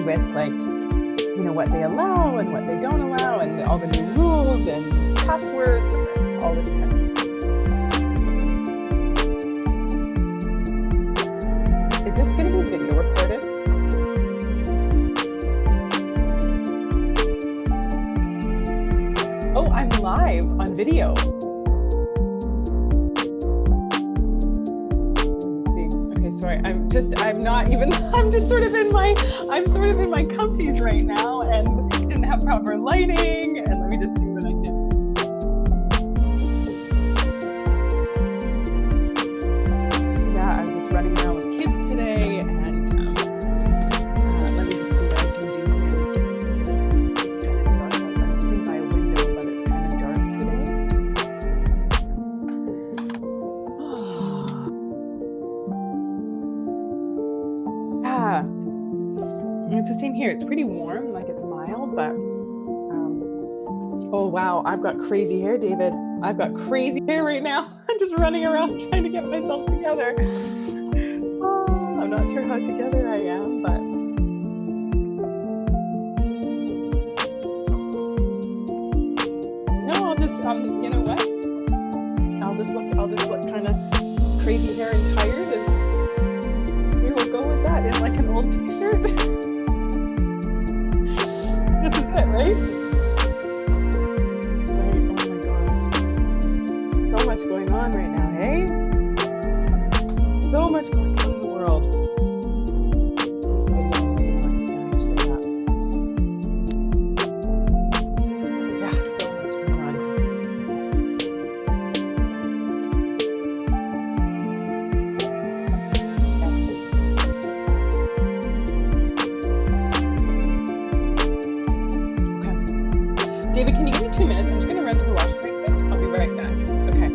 with like, you know, what they allow and what they don't allow and all the new rules and passwords and all this kind of stuff. Is this going to be video recorded? Oh, I'm live on video. Sorry, I'm just sort of in my comfies right now and didn't have proper lighting, and let me just see what I can. Yeah, I'm just running around with kids today, and let me just see what I can do here. It's kind of dark. I'm sitting by a window, but it's kind of dark today. It's the same here. It's pretty warm, like it's mild, but oh wow, I've got crazy hair, David. I've got crazy hair right now. I'm just running around trying to get myself together. Oh, I'm not sure how together I am, but no, I'll just you know what? I'll just look kind of crazy hair and tired, and we will go with that in like an old t-shirt. This is it, right? Right, oh my gosh. So much going on right now, hey? So much going on in the world. Yeah, so much going on. David, can you give me 2 minutes? I'm just going to run to the washroom right quick. I'll be right back. Okay.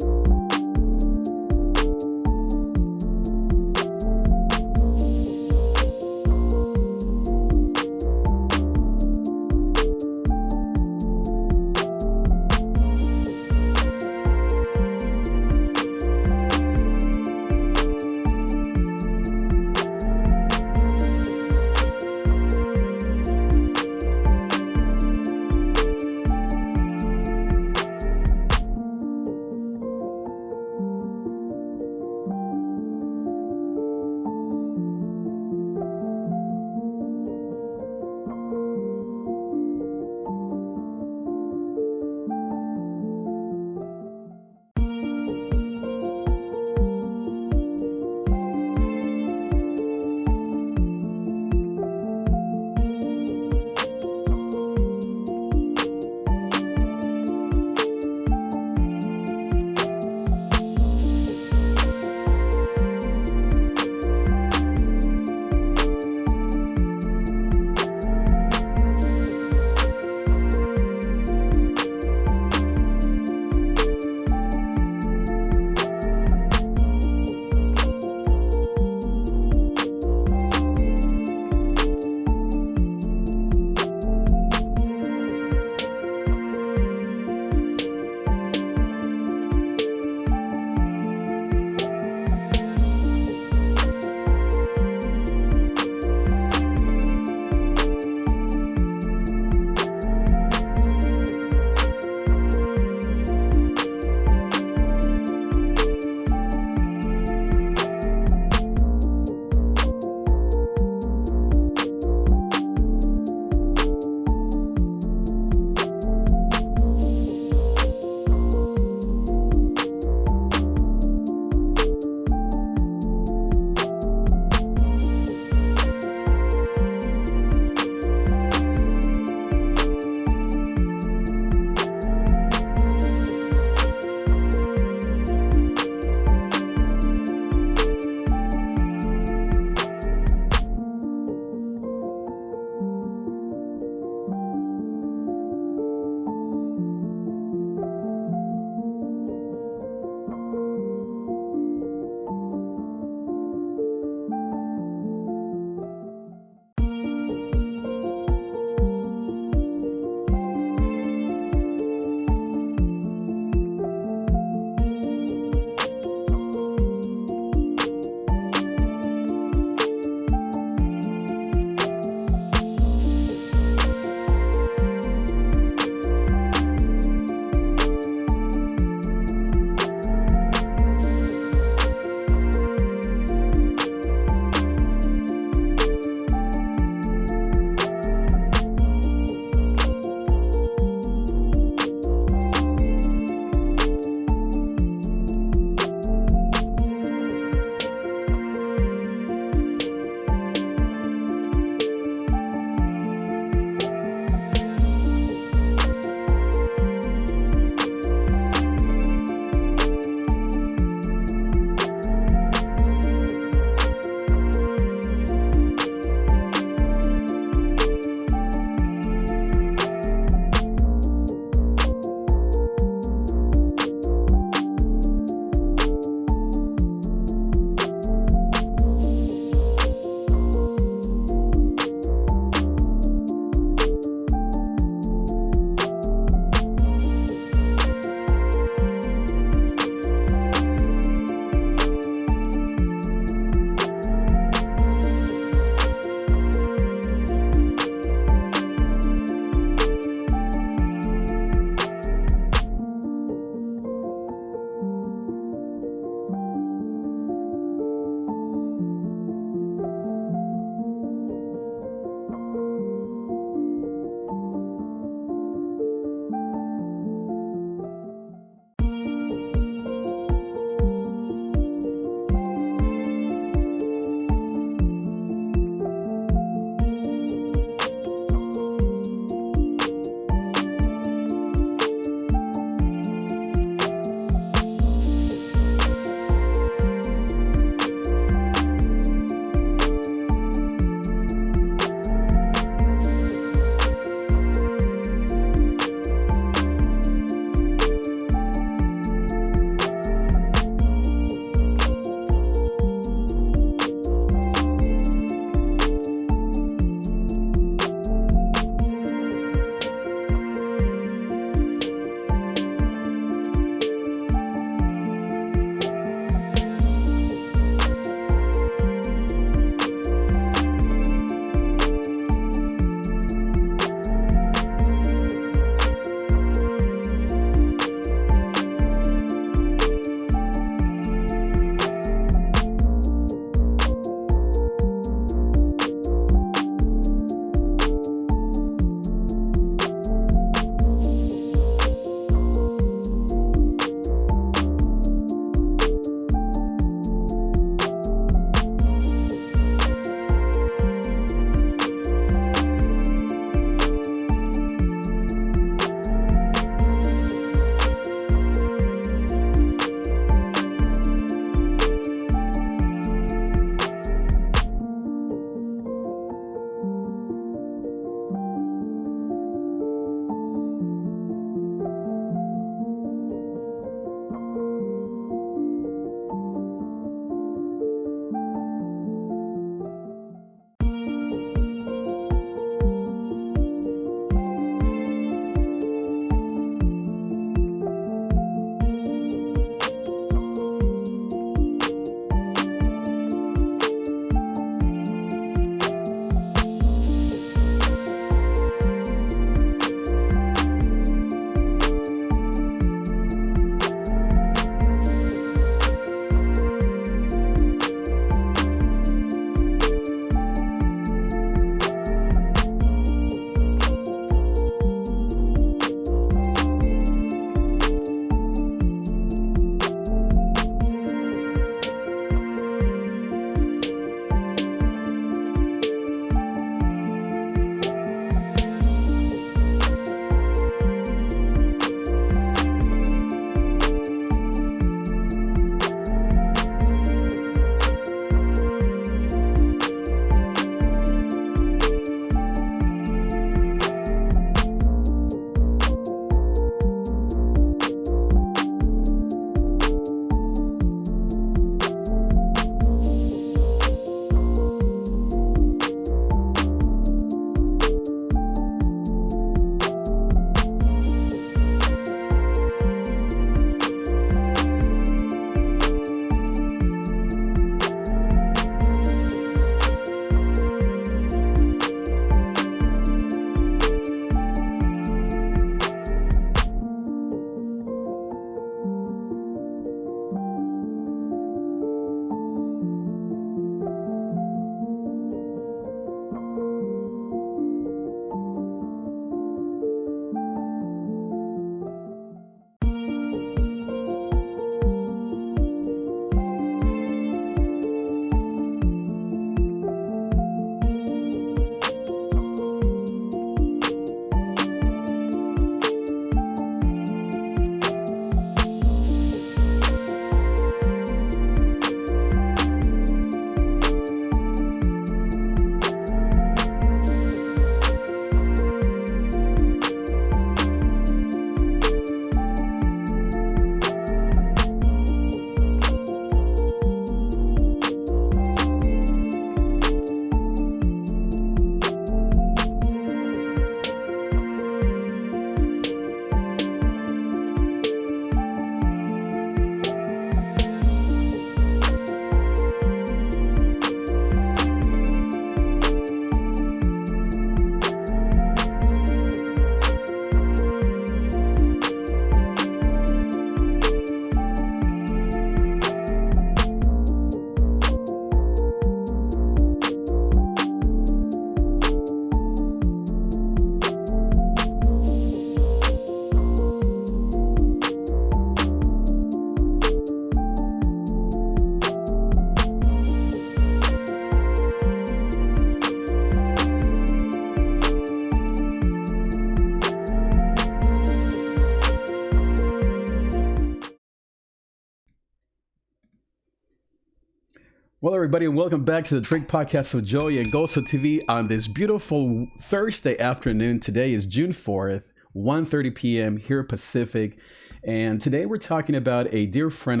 Well, everybody, and welcome back to the Drink Podcast with Joey and Goso TV on this beautiful Thursday afternoon. Today is June 4th, 1:30 p.m. here Pacific. And today we're talking about a dear friend.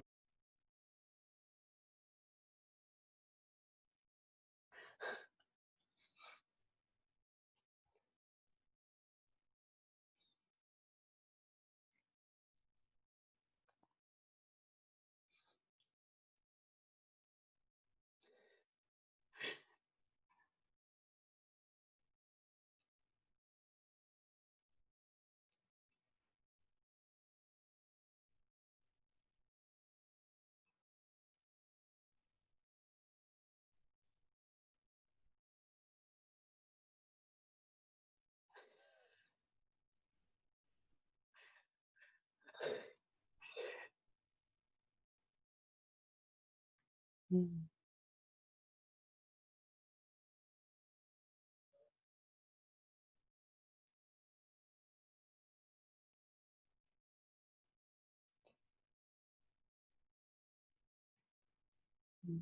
Mm. Mm.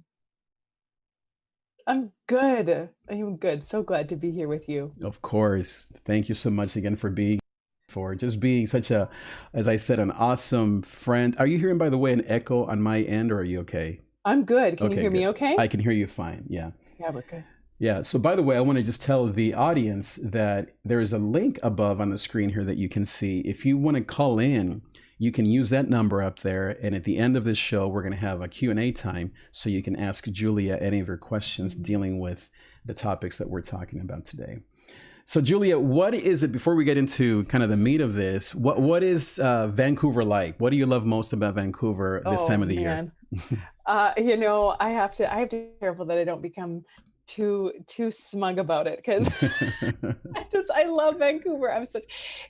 I'm good. I'm good. So glad to be here with you. Of course, thank you so much again for being, for just being such a, as I said, an awesome friend. Are you hearing, by the way, an echo on my end, or are you okay? I'm good. Can you Okay, hear me good. okay? I can hear you fine. Yeah. Yeah, we're good. Yeah. So, by the way, I want to just tell the audience that there is a link above on the screen here that you can see. If you want to call in, you can use that number up there. And at the end of this show, we're going to have a Q&A time so you can ask Julia any of your questions Mm. dealing with the topics that we're talking about today. So, Julia, what is it, before we get into kind of the meat of this, what is Vancouver like? What do you love most about Vancouver this Oh time of the year? man. I have to be careful that I don't become too smug about it because I love Vancouver.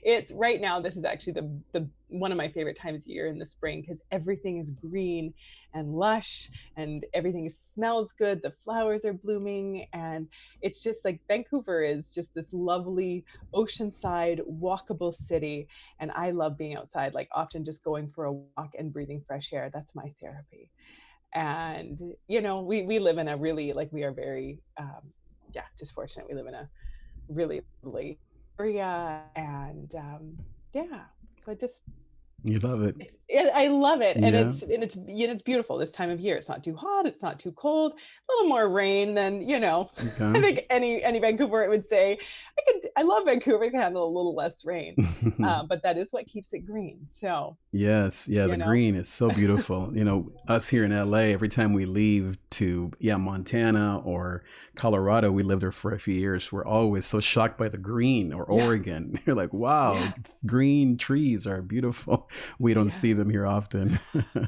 It's right now. This is actually the one of my favorite times of year in the spring because everything is green and lush and everything smells good. The flowers are blooming and it's just like Vancouver is just this lovely oceanside walkable city. And I love being outside, like often just going for a walk and breathing fresh air. That's my therapy. And we live in a really like we are very yeah, just fortunate. We live in a really lovely area, and yeah, so You love it. I love it, and Yeah. it's beautiful this time of year. It's not too hot, it's not too cold. A little more rain than I Okay. think any Vancouver would say. I love Vancouver. I can handle a little less rain, but that is what keeps it green. So Yes, yeah, the you know, green is so beautiful. Us here in LA, every time we leave to, yeah, Montana or Colorado, we lived there for a few years. We're always so shocked by the green, or yeah, Oregon. You're like, wow, yeah, green trees are beautiful. We don't yeah, see them here often. yeah.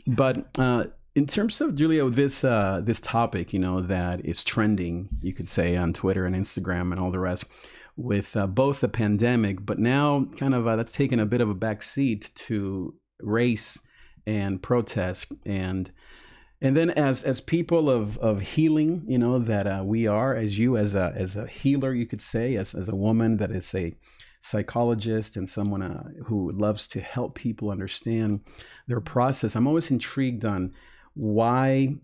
But in terms of, Julia, this topic, that is trending, you could say, on Twitter and Instagram and all the rest, with both the pandemic, but now kind of that's taken a bit of a back seat to race and protest, and then as people of healing, that we are, as you as a healer, you could say, as a woman that is a psychologist and someone who loves to help people understand their process. I'm always intrigued on why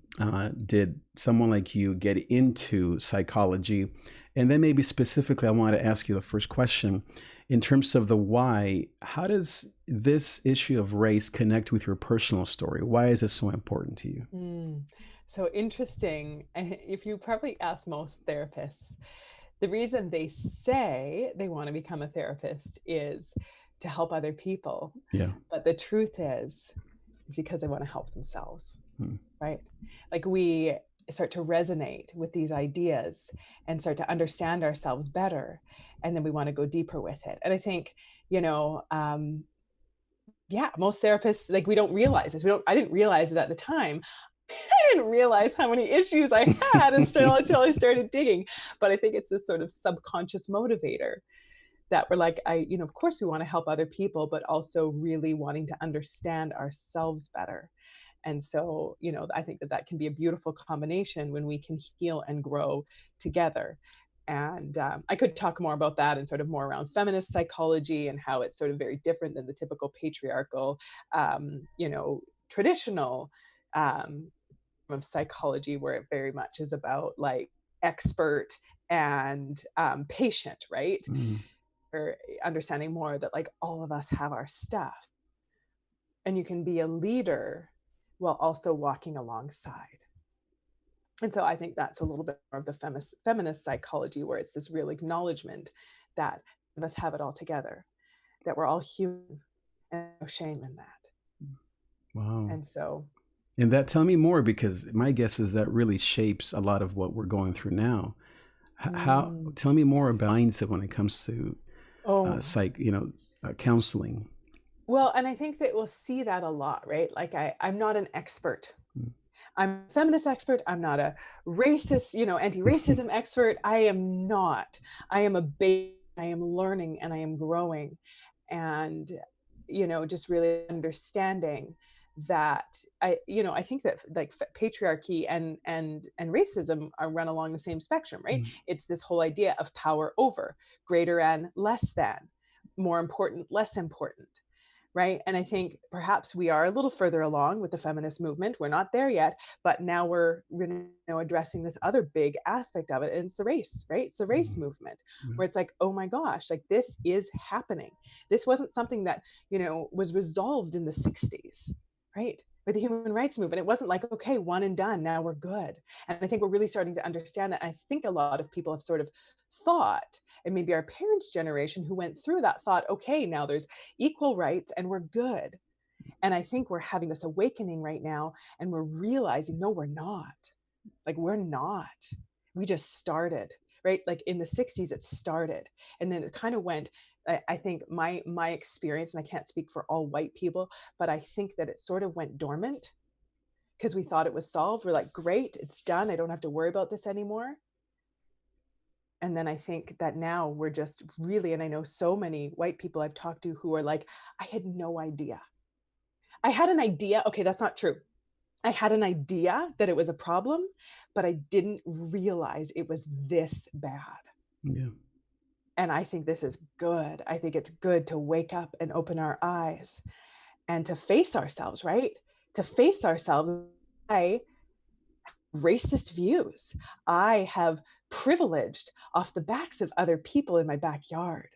did someone like you get into psychology, and then maybe specifically, I want to ask you the first question in terms of the why. How does this issue of race connect with your personal story? Why is this so important to you? Mm. So interesting. If you probably ask most therapists, the reason they say they want to become a therapist is to help other people. Yeah. But the truth is because they want to help themselves, Hmm. right? Like we start to resonate with these ideas and start to understand ourselves better. And then we want to go deeper with it. And I think, you know, yeah, most therapists, like we don't realize this. I didn't realize it at the time. I didn't realize how many issues I had until I started digging. But I think it's this sort of subconscious motivator that we're like, of course we want to help other people, but also really wanting to understand ourselves better. And so, I think that can be a beautiful combination when we can heal and grow together. And I could talk more about that and sort of more around feminist psychology and how it's sort of very different than the typical patriarchal, traditional um, of psychology where it very much is about like expert and patient, right? Mm. Or understanding more that like all of us have our stuff, and you can be a leader while also walking alongside. And so I think that's a little bit more of the feminist psychology, where it's this real acknowledgement that of us have it all together, that we're all human, and no shame in that. Wow. And so, And that, tell me more, because my guess is that really shapes a lot of what we're going through now. How, tell me more about mindset when it comes to oh, counseling. well, and I think that we'll see that a lot, right? Like I'm not an expert. Mm. I'm a feminist expert. I'm not a racist, anti-racism expert. I am not. I am a baby. I am learning and I am growing. And, just really understanding that I think that like patriarchy and racism are run along the same spectrum, right? Mm. It's this whole idea of power over, greater and less than, more important, less important. Right. And I think perhaps we are a little further along with the feminist movement. We're not there yet, but now we're addressing this other big aspect of it. And it's the race, right? It's the race movement, where it's like, oh my gosh, like this is happening. This wasn't something that, was resolved in the 60s, right? With the human rights movement. It wasn't like, okay, one and done, now we're good. And I think we're really starting to understand that. I think a lot of people have sort of thought, and maybe our parents' generation who went through that thought, okay, now there's equal rights and we're good. And I think we're having this awakening right now, and we're realizing, no, we're not. Like, we're not. We just started, right? Like in the 60s, it started. And then it kind of went, I think my experience, and I can't speak for all white people, but I think that it sort of went dormant because we thought it was solved. We're like, great, it's done. I don't have to worry about this anymore. And then I think that now we're just really, and I know so many white people I've talked to who are like, I had no idea. I had an idea. Okay, that's not true. I had an idea that it was a problem, but I didn't realize it was this bad. Yeah. And I think this is good. I think it's good to wake up and open our eyes and to face ourselves, right? To face ourselves. I racist views. I have privileged off the backs of other people in my backyard,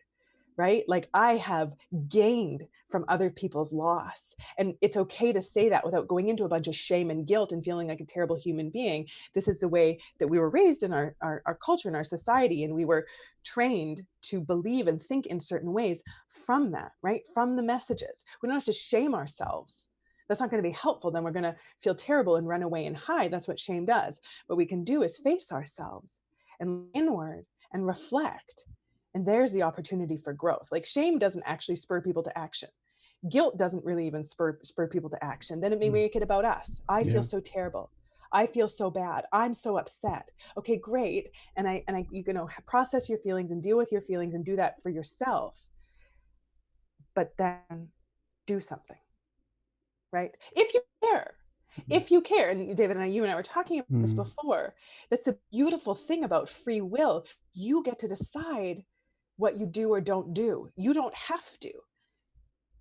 right? Like I have gained from other people's loss. And it's okay to say that without going into a bunch of shame and guilt and feeling like a terrible human being. This is the way that we were raised in our culture, in our society. And we were trained to believe and think in certain ways from that, right? From the messages. We don't have to shame ourselves. That's not going to be helpful. Then we're going to feel terrible and run away and hide. That's what shame does. What we can do is face ourselves and inward and reflect. And there's the opportunity for growth. Like shame doesn't actually spur people to action. Guilt doesn't really even spur people to action. Then it may make it about us. I feel so terrible. I feel so bad. I'm so upset. Okay, great. And you can process your feelings and deal with your feelings and do that for yourself. But then do something. Right? If you care, and David you and I were talking about this before, that's a beautiful thing about free will. You get to decide what you do or don't do. You don't have to.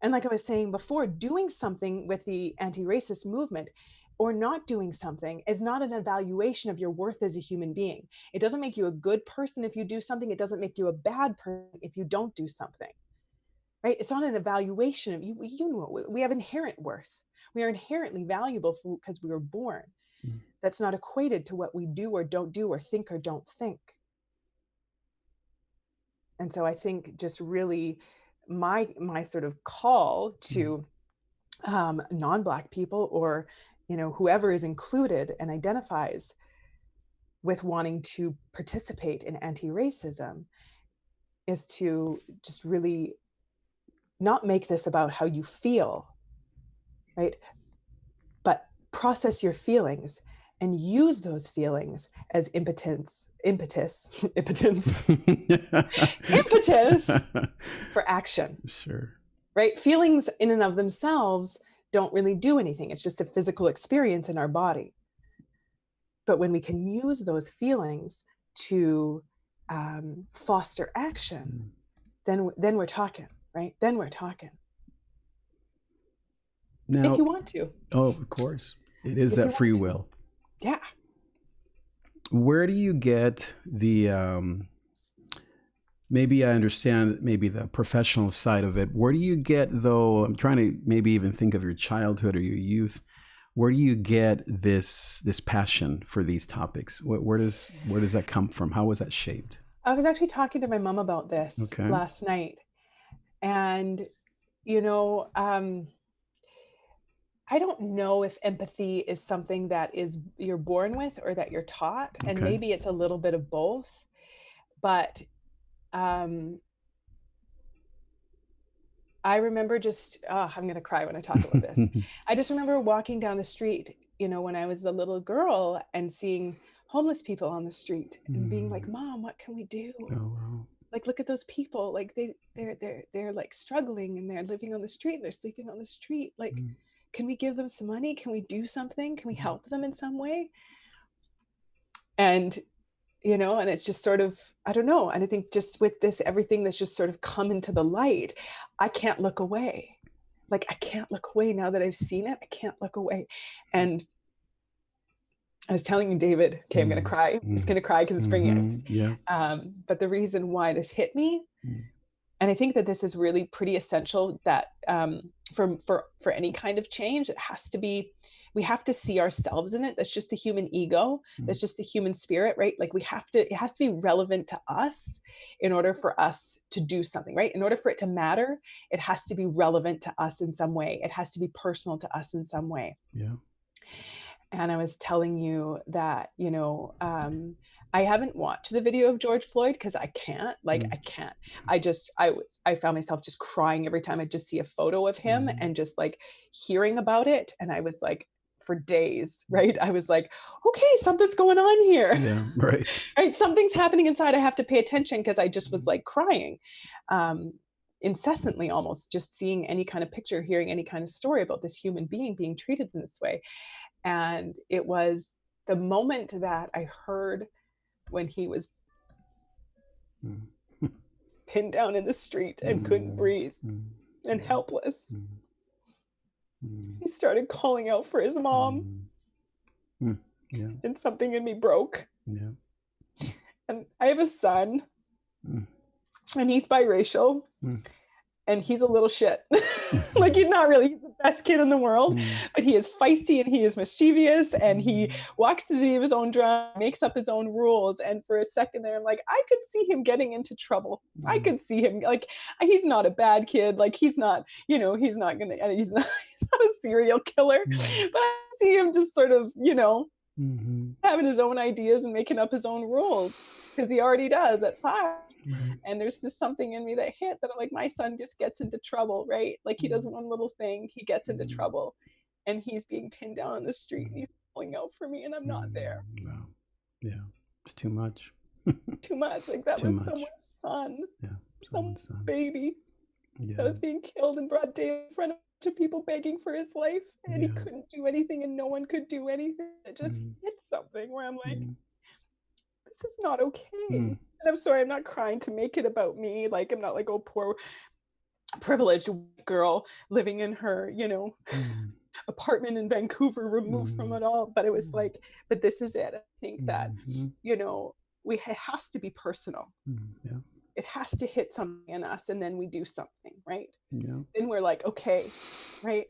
And like I was saying before, doing something with the anti-racist movement or not doing something is not an evaluation of your worth as a human being. It doesn't make you a good person if you do something. It doesn't make you a bad person if you don't do something. Right? It's not an evaluation of you. We have inherent worth. We are inherently valuable because we were born. That's not equated to what we do or don't do or think or don't think. And so I think just really my sort of call to non-Black people, or whoever is included and identifies with wanting to participate in anti-racism, is to just really not make this about how you feel, right? But process your feelings and use those feelings as impetus for action. Sure. Right? Feelings in and of themselves don't really do anything. It's just a physical experience in our body. But when we can use those feelings to foster action, then we're talking, right? Then we're talking. Now, if you want to. Oh, of course. It is that free will. Yeah. Where do you get the maybe I understand maybe the professional side of it. Where do you get, though, I'm trying to maybe even think of your childhood or your youth, where do you get this passion for these topics? Where does that come from? How was that shaped? I was actually talking to my mom about this Okay. last night. And, you know, I don't know if empathy is something that you're born with or that you're taught. And Okay. maybe it's a little bit of both. But um, I remember I'm going to cry when I talk about this. I just remember walking down the street, when I was a little girl and seeing homeless people on the street and being like, Mom, what can we do? Oh, wow. Like, look at those people. Like they're like struggling and they're living on the street. They're sleeping on the street. Like, can we give them some money? Can we do something? Can we help them in some way? And and it's just sort of, I don't know. And I think just with this, everything that's just sort of come into the light, I can't look away. Like, I can't look away now that I've seen it. I can't look away. And I was telling you, David, okay, I'm going to cry. I'm just going to cry because it's bringing it. Yeah. But the reason why this hit me, and I think that this is really pretty essential, that for any kind of change, it has to be, we have to see ourselves in it. That's just the human ego. That's just the human spirit, right? Like, it has to be relevant to us in order for us to do something, right? In order for it to matter, it has to be relevant to us in some way. It has to be personal to us in some way. Yeah. And I was telling you that, I haven't watched the video of George Floyd because I can't. Like, I can't. I found myself just crying every time I just see a photo of him and just like hearing about it. And I was like, for days, right? I was like, okay, something's going on here. Yeah, right. Right? Something's happening inside. I have to pay attention, because I just was like crying incessantly, almost just seeing any kind of picture, hearing any kind of story about this human being being treated in this way. And it was the moment that I heard when he was pinned down in the street and couldn't breathe and helpless. He started calling out for his mom. Yeah. And something in me broke. Yeah. And I have a son, and he's biracial. And he's a little shit. Like, he's the best kid in the world, but he is feisty and he is mischievous and he walks to the beat of his own drum, makes up his own rules. And for a second there, I'm like, I could see him getting into trouble. I could see him, like, he's not a bad kid. Like, he's not he's not a serial killer, but I see him just sort of, having his own ideas and making up his own rules, because he already does at 5. And there's just something in me that hit that I'm like, my son just gets into trouble, right? Like, he does one little thing, he gets into trouble, and he's being pinned down on the street and he's calling out for me, and I'm not there. Wow. Yeah. It's too much. Too much. Like, that was someone's son. Yeah. Someone's baby that was being killed in broad day in front of a bunch of people begging for his life, and he couldn't do anything and no one could do anything. It just hit something where I'm like, this is not okay. And I'm sorry, I'm not crying to make it about me. Like, I'm not like, oh, poor privileged girl living in her, apartment in Vancouver, removed from it all. But it was like, but this is it. I think that, it has to be personal. Yeah. It has to hit something in us, and then we do something, right? Yeah. Then we're like, okay, right?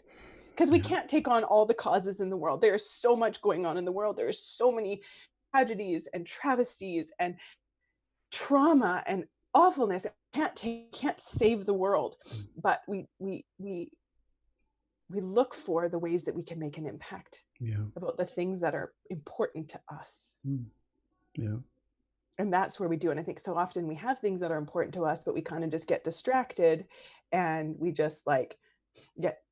Because we can't take on all the causes in the world. There's so much going on in the world. There's so many tragedies and travesties and trauma and awfulness. Can't save the world, but we look for the ways that we can make an impact about the things that are important to us. Yeah. And that's where we do. And I think so often we have things that are important to us, but we kind of just get distracted, and we just like get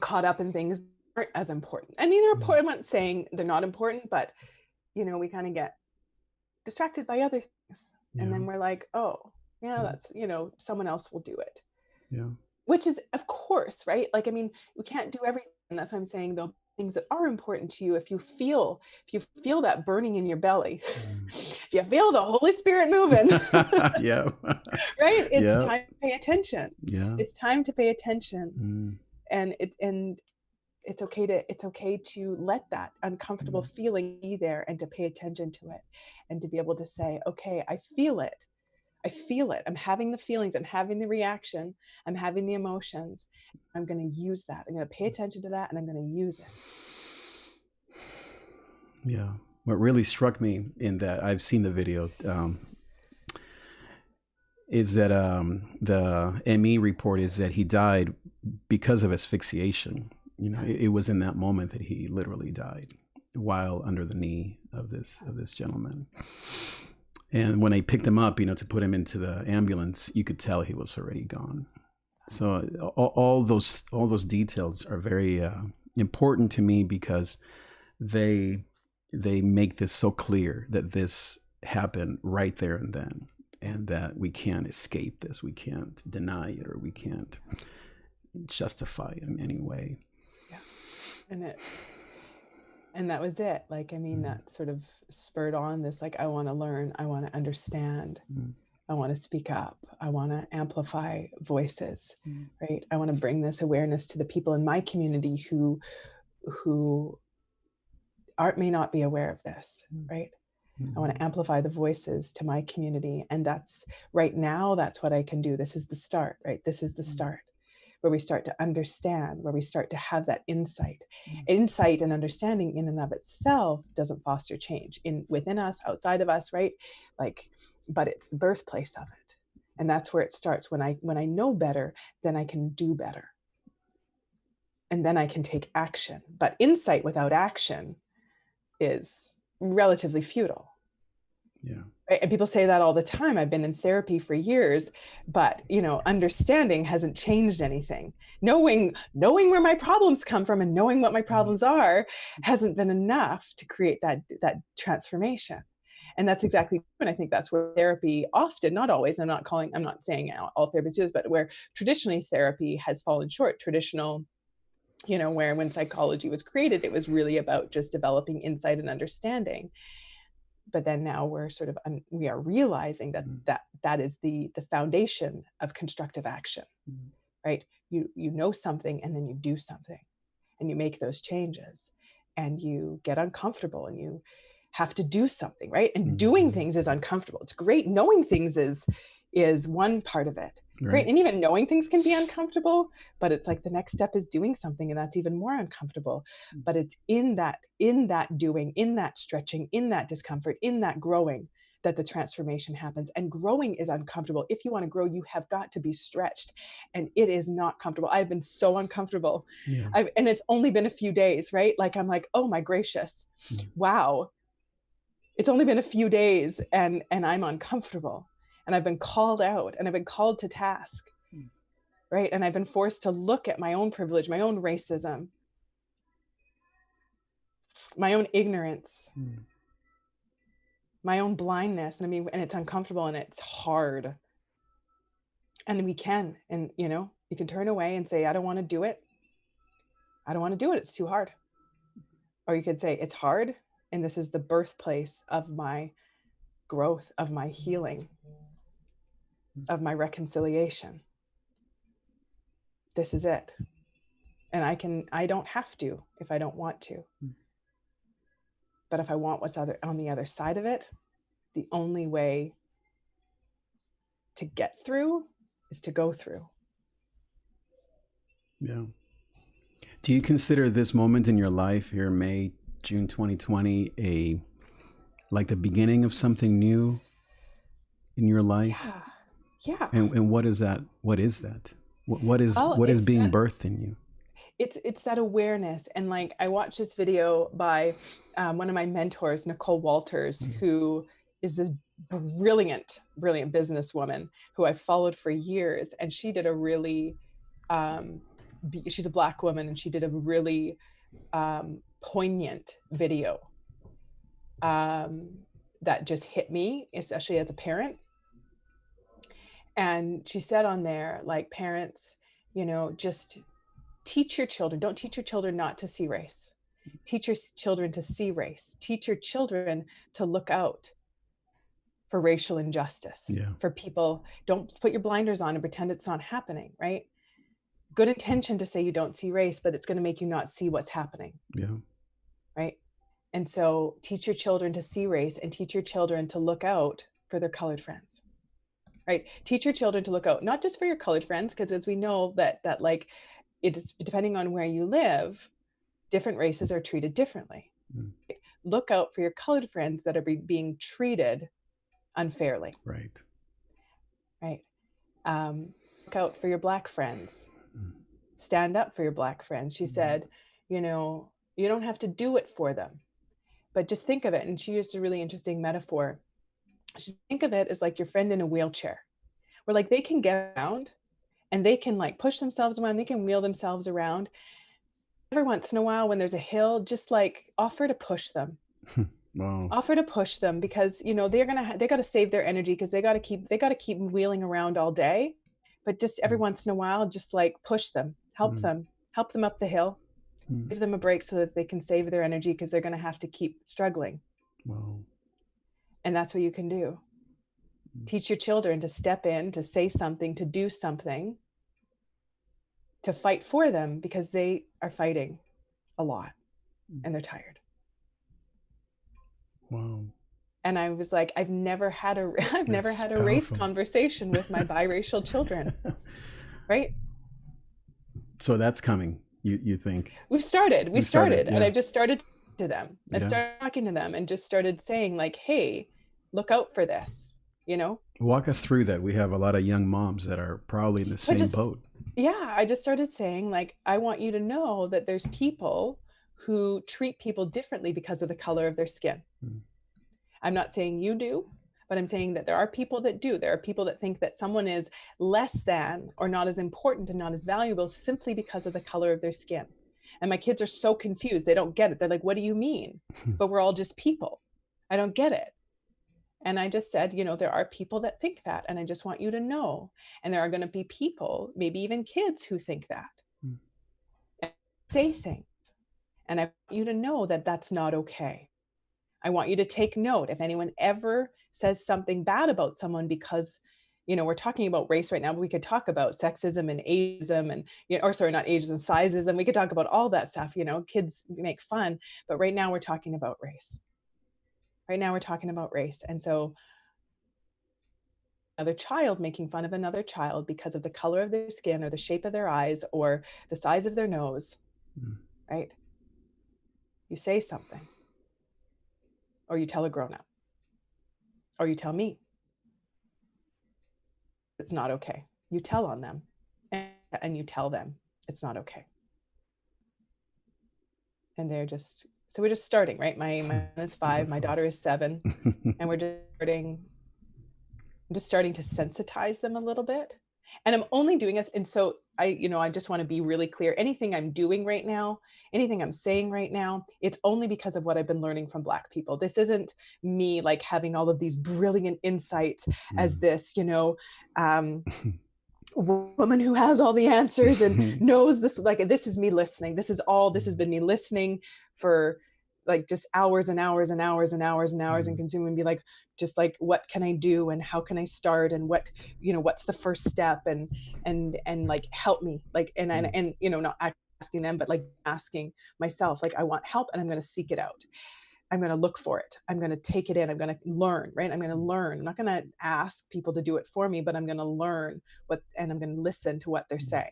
caught up in things that aren't as important. I mean, they're important. I'm not saying they're not important, but we kind of get distracted by other things. And then we're like, oh, that's, someone else will do it. Yeah. Which is, of course, right? Like, I mean, we can't do everything. That's why I'm saying, though, things that are important to you, if you feel that burning in your belly, if you feel the Holy Spirit moving, yeah. right? It's time to pay attention. Yeah. It's time to pay attention. And it's okay to let that uncomfortable feeling be there and to pay attention to it and to be able to say, okay, I feel it. I'm having the feelings, I'm having the reaction, I'm having the emotions. I'm going to use that. I'm going to pay attention to that and I'm going to use it. Yeah. What really struck me in that, I've seen the video, is that the ME report is that he died because of asphyxiation. You know, it was in that moment that he literally died while under the knee of this gentleman. And when they picked him up, you know, to put him into the ambulance, you could tell he was already gone. So all those details are very important to me, because they make this so clear that this happened right there and then, and that we can't escape this, we can't deny it, or we can't justify it in any way. Yeah, and that was it. Like, I mean, that sort of spurred on this, like, I want to learn, I want to understand, I want to speak up, I want to amplify voices, right? I want to bring this awareness to the people in my community who may not be aware of this, right? I want to amplify the voices to my community. And that's right now, that's what I can do. This is the start, right? This is the start where we start to understand, where we start to have that insight. Insight and understanding in and of itself doesn't foster change within us, outside of us, right? Like, but it's the birthplace of it. And that's where it starts. When I know better, then I can do better. And then I can take action. But insight without action is relatively futile. Yeah. Right? And people say that all the time. I've been in therapy for years, but, you know, understanding hasn't changed anything. Knowing where my problems come from and knowing what my problems are hasn't been enough to create that transformation. And that's exactly, and I think that's where therapy often, not always, I'm not saying all therapists do this, but where traditionally therapy has fallen short. Traditional, you know, where when psychology was created, it was really about just developing insight and understanding. But then now we're sort of, we are realizing that is the foundation of constructive action, right? You know something and then you do something and you make those changes and you get uncomfortable and you have to do something, right? And doing things is uncomfortable. It's great. Knowing things is one part of it. Right. And even knowing things can be uncomfortable, but it's like the next step is doing something, and that's even more uncomfortable. But it's in that doing, in that stretching, in that discomfort, in that growing, that the transformation happens. And growing is uncomfortable. If you want to grow, you have got to be stretched, and it is not comfortable. I've been so uncomfortable. Yeah. And it's only been a few days, right? Like, I'm like, oh my gracious, wow. It's only been a few days and I'm uncomfortable. And I've been called out and I've been called to task, right? And I've been forced to look at my own privilege, my own racism, my own ignorance, my own blindness. And I mean, and it's uncomfortable and it's hard. And we can, and you know, you can turn away and say, I don't want to do it. I don't want to do it. It's too hard. Or you could say, it's hard. And this is the birthplace of my growth, of my healing, of my reconciliation. This is it. And I don't have to if I don't want to. But if I want what's on the other side of it, the only way to get through is to go through. Yeah. Do you consider this moment in your life here, June 2020, like the beginning of something new in your life? Yeah. And what is that? What is that? What is being birthed in you? It's that awareness. And like, I watched this video by one of my mentors, Nicole Walters, who is this brilliant businesswoman who I've followed for years. And she did a really, she's a Black woman, and she did a really poignant video that just hit me, especially as a parent. And she said on there, like, parents, you know, just teach your children, don't teach your children not to see race. Teach your children to see race. Teach your children to look out for racial injustice, for people. Don't put your blinders on and pretend it's not happening, right? good intention to say you don't see race, but it's going to make you not see what's happening. Yeah. Right. And so teach your children to see race and teach your children to look out for their colored friends. Right. Teach your children to look out, not just for your colored friends, because as we know that like it's depending on where you live, different races are treated differently. Mm. Look out for your colored friends that are being treated unfairly. Right. Right. Look out for your Black friends. Stand up for your Black friends. She said, you know, you don't have to do it for them, but just think of it. And she used a really interesting metaphor. Just think of it as like your friend in a wheelchair, where like they can get around and they can like push themselves around, they can wheel themselves around. Every once in a while when there's a hill, just like offer to push them. Wow. Offer to push them, because you know they got to save their energy, because they got to keep wheeling around all day. But just every once in a while, just like push them, help them up the hill, give them a break so that they can save their energy, because they're going to have to keep struggling. Wow. And that's what you can do. Teach your children to step in, to say something, to do something, to fight for them, because they are fighting a lot and they're tired. Wow. And I was like, I've never had a race conversation with my biracial children. Right? So that's coming, you think? We've started. Yeah. And I just started to them. I started talking to them and just started saying like, hey, look out for this, you know? Walk us through that. We have a lot of young moms that are probably in the same boat. Yeah, I just started saying like, I want you to know that there's people who treat people differently because of the color of their skin. I'm not saying you do, but I'm saying that there are people that do. There are people that think that someone is less than or not as important and not as valuable simply because of the color of their skin. And my kids are so confused. They don't get it. They're like, what do you mean? But we're all just people. I don't get it. And I just said, you know, there are people that think that, and I just want you to know. And there are going to be people, maybe even kids, who think that and say things. And I want you to know that that's not okay. I want you to take note if anyone ever says something bad about someone, because, you know, we're talking about race right now, but we could talk about sexism and ageism and, you know, or sorry, not ageism, sizeism. We could talk about all that stuff, you know, kids make fun, but right now we're talking about race. Right now we're talking about race. And so another child making fun of another child because of the color of their skin or the shape of their eyes or the size of their nose, right? You say something. Or you tell a grown-up, or you tell me. It's not okay. You tell on them, and you tell them it's not okay. And they're just, so we're just starting, right? My son is 5, my daughter is 7, and we're just starting to sensitize them a little bit. And I'm only doing this, and so I just want to be really clear. Anything I'm doing right now, anything I'm saying right now, it's only because of what I've been learning from Black people. This isn't me like having all of these brilliant insights as this, you know, woman who has all the answers and knows this. Like, this is me listening. This has been me listening for like just hours and hours and hours and hours and hours and consuming and be like, just like, what can I do and how can I start and what, you know, what's the first step and like, help me, like, and, you know, not asking them, but like asking myself, like, I want help and I'm going to seek it out. I'm going to look for it. I'm going to take it in. I'm going to learn, right? I'm going to learn. I'm not going to ask people to do it for me, but I'm going to learn and I'm going to listen to what they're saying.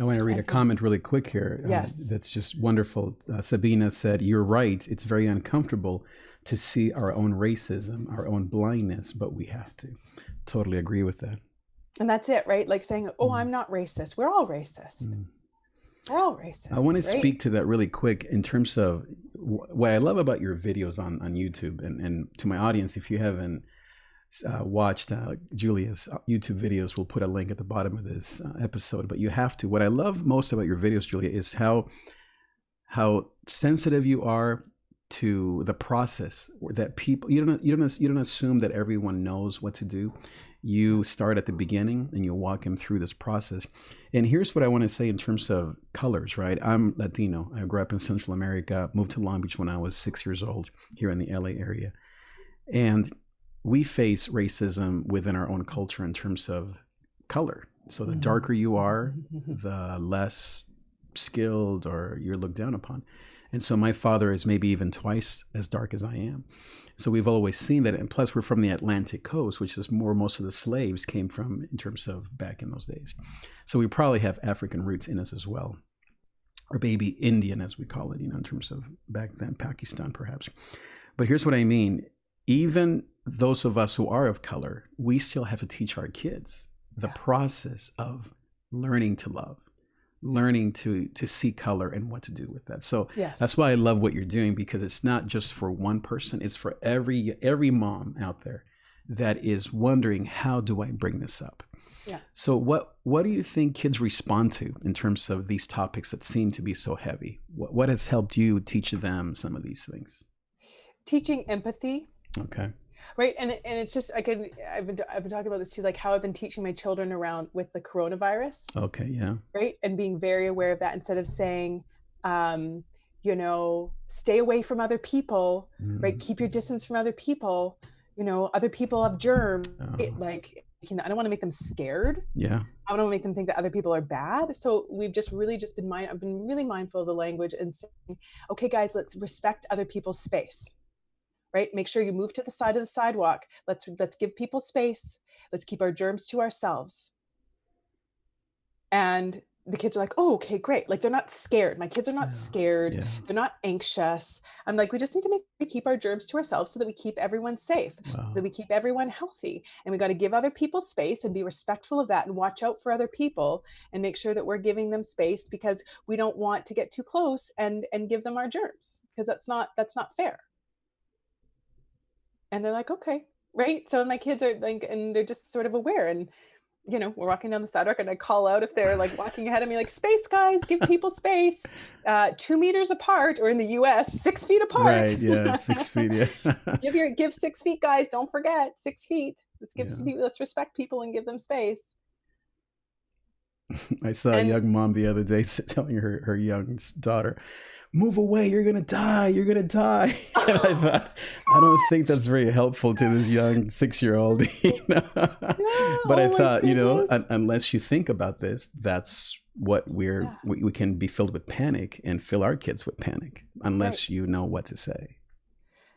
I want to read a comment really quick here. Yes. That's just wonderful. Sabina said, you're right. It's very uncomfortable to see our own racism, our own blindness, but we have to. Totally agree with that. And that's it, right? Like saying, oh, I'm not racist. We're all racist. We're all racist. I want to speak to that really quick in terms of what I love about your videos on YouTube. And to my audience, if you haven't watched Julia's YouTube videos, we'll put a link at the bottom of this episode, but you have to. What I love most about your videos, Julia, is how sensitive you are to the process, that people, you don't assume that everyone knows what to do. You start at the beginning and you walk them through this process. And here's what I want to say in terms of colors, right? I'm Latino. I grew up in Central America, moved to Long Beach when I was 6 years old here in the LA area. And we face racism within our own culture in terms of color. So the darker you are, the less skilled or you're looked down upon. And so my father is maybe even twice as dark as I am. So we've always seen that. And plus we're from the Atlantic coast, which is more most of the slaves came from in terms of back in those days. So we probably have African roots in us as well. Or maybe Indian, as we call it, in terms of back then, Pakistan perhaps. But here's what I mean. Even those of us who are of color, we still have to teach our kids the process of learning to love, learning to see color and what to do with that. So that's why I love what you're doing, because it's not just for one person, it's for every mom out there that is wondering, how do I bring this up? Yeah. So what do you think kids respond to in terms of these topics that seem to be so heavy? What has helped you teach them some of these things? Teaching empathy. Okay. Right. And it's just, I've been talking about this too, like how I've been teaching my children around with the coronavirus. Okay. Yeah. Right. And being very aware of that, instead of saying, stay away from other people, right? Keep your distance from other people. Other people have germs. Right? Like, I don't want to make them scared. Yeah. I don't want to make them think that other people are bad. So we've just really I've been really mindful of the language and saying, okay, guys, let's respect other people's space. Right? Make sure you move to the side of the sidewalk. Let's give people space. Let's keep our germs to ourselves. And the kids are like, oh, okay, great. Like, they're not scared. My kids are not scared. Yeah. They're not anxious. I'm like, we just need to keep our germs to ourselves so that we keep everyone safe, so that we keep everyone healthy. And we got to give other people space and be respectful of that and watch out for other people and make sure that we're giving them space, because we don't want to get too close and give them our germs, because that's not fair. And they're like, okay, right? So my kids are like, and they're just sort of aware. And, we're walking down the sidewalk and I call out if they're like walking ahead of me, like, space, guys, give people space, 2 meters apart, or in the US, 6 feet apart. Right. Yeah. 6 feet. Yeah. give 6 feet, guys. Don't forget 6 feet. Let's respect people and give them space. I saw a young mom the other day telling her young daughter, move away, you're gonna die. And I thought, I don't think that's very helpful to this young 6-year-old. But I thought, unless you think about this, that's what we can be filled with panic and fill our kids with panic, unless you know what to say.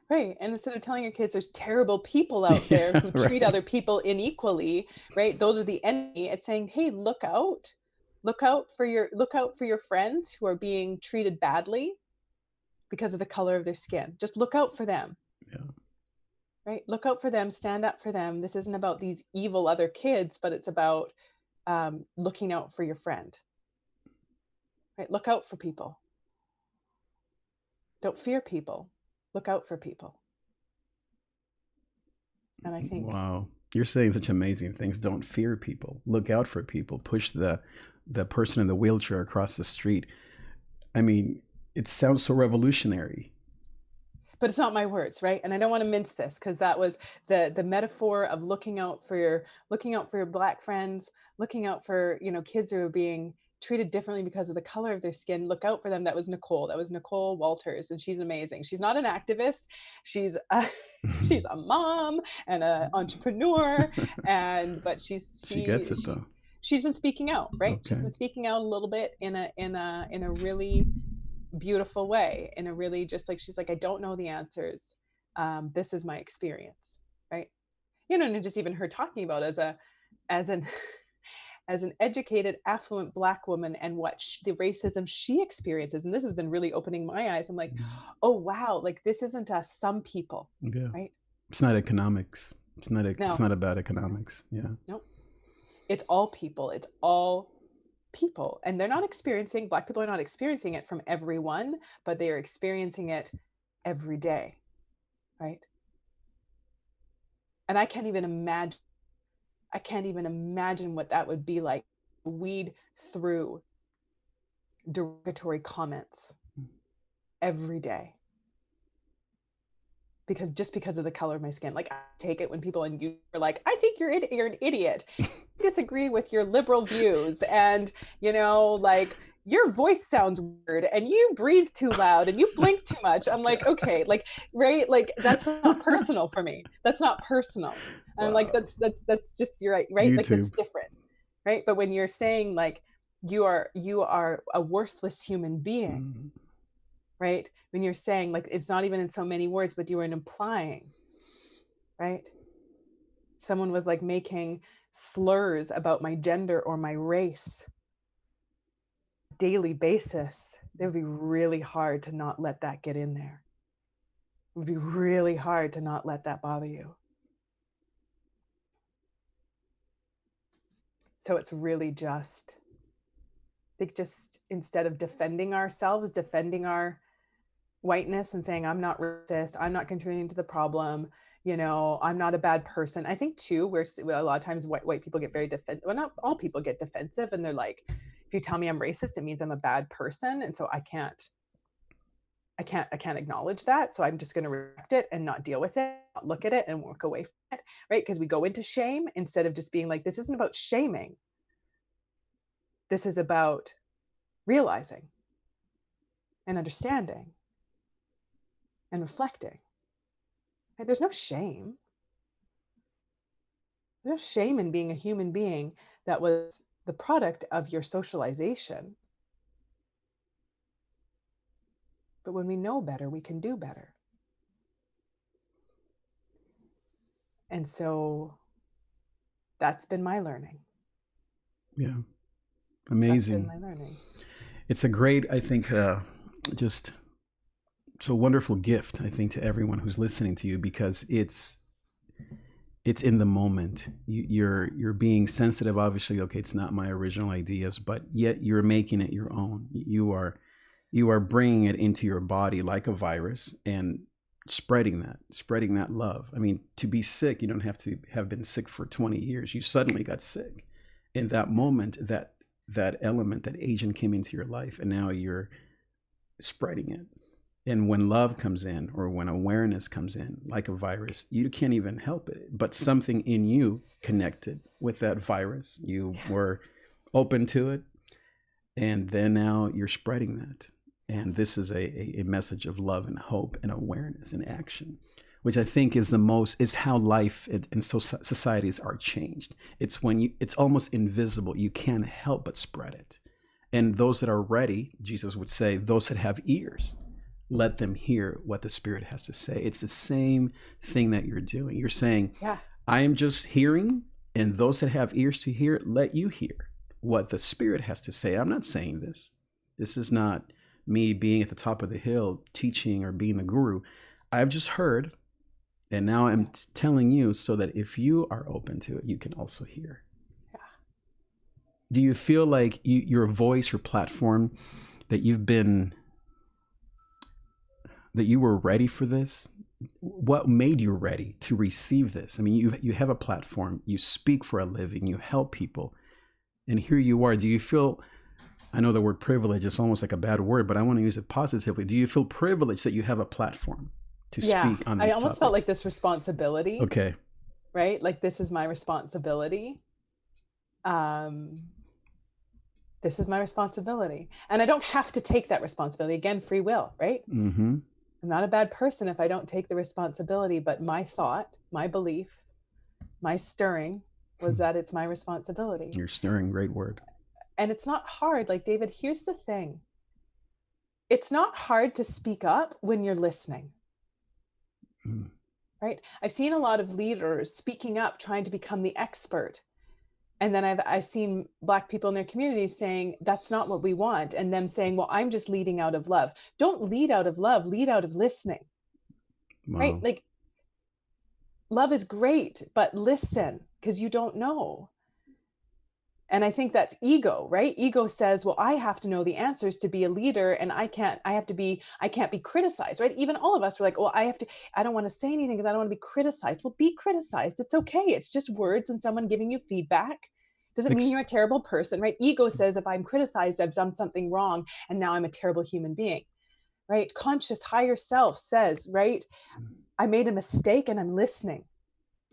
Right. And instead of telling your kids there's terrible people out there who treat other people unequally, right? Those are the enemy. It's saying, hey, look out for your friends who are being treated badly because of the color of their skin. Just look out for them. Yeah. Right. Look out for them, stand up for them. This isn't about these evil other kids, but it's about looking out for your friend. Right. Look out for people. Don't fear people. Look out for people. And I think, wow, you're saying such amazing things. Don't fear people. Look out for people. Push the person in the wheelchair across the street. I mean, it sounds so revolutionary. But it's not my words, right? And I don't want to mince this, because that was the metaphor of looking out for your Black friends, looking out for, kids who are being treated differently because of the color of their skin. Look out for them. That was Nicole Walters, and she's amazing. She's not an activist. She's a mom and an entrepreneur, but she gets it though. She's been speaking out, right? Okay. She's been speaking out a little bit in a really beautiful way, in a really, just like, she's like, I don't know the answers. This is my experience, right? And just even her talking about as an educated, affluent Black woman, and what the racism she experiences. And this has been really opening my eyes. I'm like, oh, wow. Like, this isn't some people, right? It's not economics. It's not about economics. Yeah. Nope. It's all people. It's all people. And Black people are not experiencing it from everyone, but they are experiencing it every day, right? And I can't even imagine what that would be like. Weed through derogatory comments every day because of the color of my skin. Like, I take it when people and you are like, I think you're an idiot. I disagree with your liberal views, and like, your voice sounds weird, and you breathe too loud, and you blink too much. I'm like, okay, like, right, like, that's not personal for me. That's not personal. And I'm like, that's just, you're right, YouTube. Like, that's different. right? But when you're saying like you are a worthless human being, Mm. right? When you're saying like it's not even in so many words, but you are implying, right? Someone was like making slurs about my gender or my race daily basis, it would be really hard to not let that get in there. It would be really hard to not let that bother you. So it's really just, I think just instead of defending ourselves, defending our whiteness and saying, I'm not racist, I'm not contributing to the problem, you know, I'm not a bad person. I think too, a lot of times white people get very defensive. Well, not all people get defensive and they're like, if you tell me I'm racist, it means I'm a bad person. And so I can't acknowledge that. So I'm just going to reject it and not deal with it, not look at it and walk away from it. Right. Because we go into shame instead of just being like, this isn't about shaming. This is about realizing and understanding and reflecting. Right? There's no shame. There's no shame in being a human being that was the product of your socialization. But when we know better, we can do better. And so that's been my learning. Yeah. That's Amazing. been my learning. It's a great, I think, just it's a wonderful gift, I think, to everyone who's listening to you, because it's in the moment. You're being sensitive. Obviously, okay, it's not my original ideas, but yet you're making it your own. You are bringing it into your body like a virus and spreading that love. I mean, to be sick, you don't have to have been sick for 20 years. You suddenly got sick. In that moment, that element, that agent came into your life, and now you're spreading it. And when love comes in, or when awareness comes in, like a virus, you can't even help it. But something in you connected with that virus. You were open to it. And then now you're spreading that. And this is a message of love and hope and awareness and action, which I think is how life and societies are changed. It's it's almost invisible. You can't help but spread it. And those that are ready, Jesus would say, those that have ears, let them hear what the Spirit has to say. It's the same thing that you're doing. You're saying, Yeah. I am just hearing, and those that have ears to hear, let you hear what the Spirit has to say. I'm not saying this. This is not me being at the top of the hill teaching or being the guru. I've just heard, and now I'm telling you so that if you are open to it, you can also hear. Yeah. Do you feel like your voice, your platform, that you were ready for this? What made you ready to receive this? I mean, you have a platform, you speak for a living, you help people, and here you are. Do you feel, I know the word privilege is almost like a bad word, but I want to use it positively. Do you feel privileged that you have a platform to speak on I these almost topics? felt like this responsibility. Okay. Right? Like this is my responsibility. This is my responsibility. And I don't have to take that responsibility. Again, free will, right? Mm-hmm. I'm not a bad person if I don't take the responsibility, but my thought, my belief, my stirring was that it's my responsibility. You're stirring, great word. And it's not hard. Like, David, here's the thing. It's not hard to speak up when you're listening. Mm. Right? I've seen a lot of leaders speaking up, trying to become the expert. And then I've seen Black people in their communities saying, that's not what we want. And them saying, well, I'm just leading out of love. Don't lead out of love, lead out of listening. Wow. Right? Like, love is great, but listen, because you don't know. And I think that's ego, right? Ego says, well, I have to know the answers to be a leader, and I can't be criticized, right? Even all of us are like, well, I don't want to say anything because I don't want to be criticized. Well, be criticized. It's okay. It's just words and someone giving you feedback. Doesn't mean you're a terrible person, right? Ego says, if I'm criticized, I've done something wrong, and now I'm a terrible human being, right? Conscious higher self says, right? I made a mistake and I'm listening.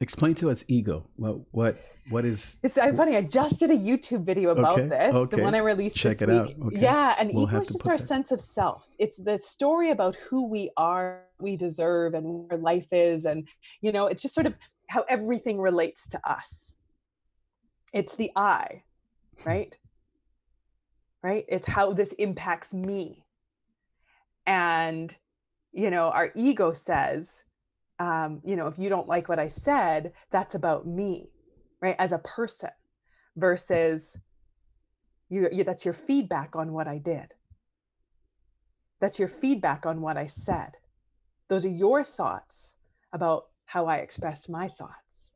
Explain to us ego. What is? It's funny. I just did a YouTube video about this. Okay. The one I released Check this it week. out. Okay. Yeah, and We'll ego have is to just put our that. sense of self. It's the story about who we are, we deserve, and where life is, and it's just sort of how everything relates to us. It's the I. right? Right? It's how this impacts me. And, our ego says, if you don't like what I said, that's about me, right? As a person versus that's your feedback on what I did. That's your feedback on what I said. Those are your thoughts about how I expressed my thoughts.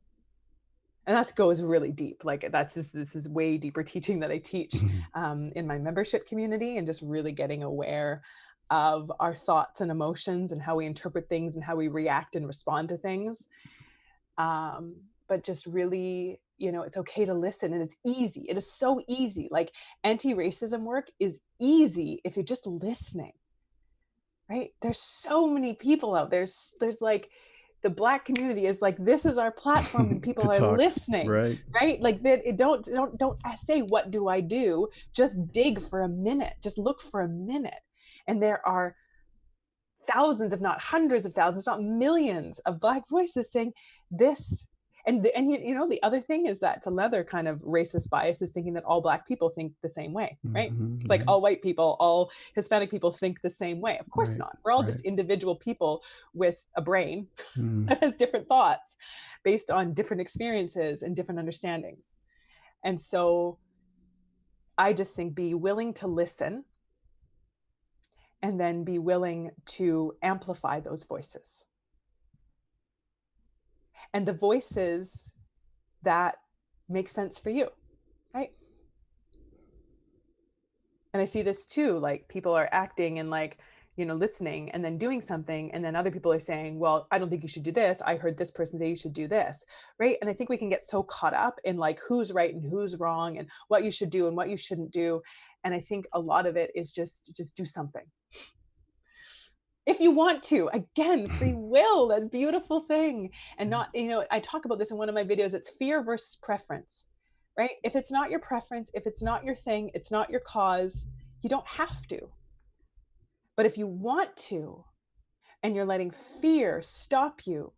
And that goes really deep. Like this is way deeper teaching that I teach in my membership community, and just really getting aware of our thoughts and emotions and how we interpret things and how we react and respond to things. But just really, it's okay to listen, and it's easy. It is so easy. Like anti-racism work is easy if you're just listening, right? There's so many people out there. There's like the Black community is like, this is our platform and people To are talk, listening, right? right? Like that. Don't say, what do I do? Just dig for a minute. Just look for a minute. And there are thousands, if not hundreds of thousands, not millions of Black voices saying this. And the other thing is that it's another kind of racist bias, is thinking that all Black people think the same way, right? Like Right. all white people, all Hispanic people think the same way. Of course Right. not. We're all Right. just individual people with a brain Mm. that has different thoughts based on different experiences and different understandings. And so I just think, be willing to listen, and then be willing to amplify those voices. And the voices that make sense for you, right? And I see this too, like people are acting and like, listening and then doing something. And then other people are saying, well, I don't think you should do this. I heard this person say you should do this, right? And I think we can get so caught up in like who's right and who's wrong and what you should do and what you shouldn't do. And I think a lot of it is just do something. If you want to, again, free will, that beautiful thing. And not, I talk about this in one of my videos. It's fear versus preference, right? If it's not your preference, if it's not your thing, it's not your cause, you don't have to. But if you want to, and you're letting fear stop you,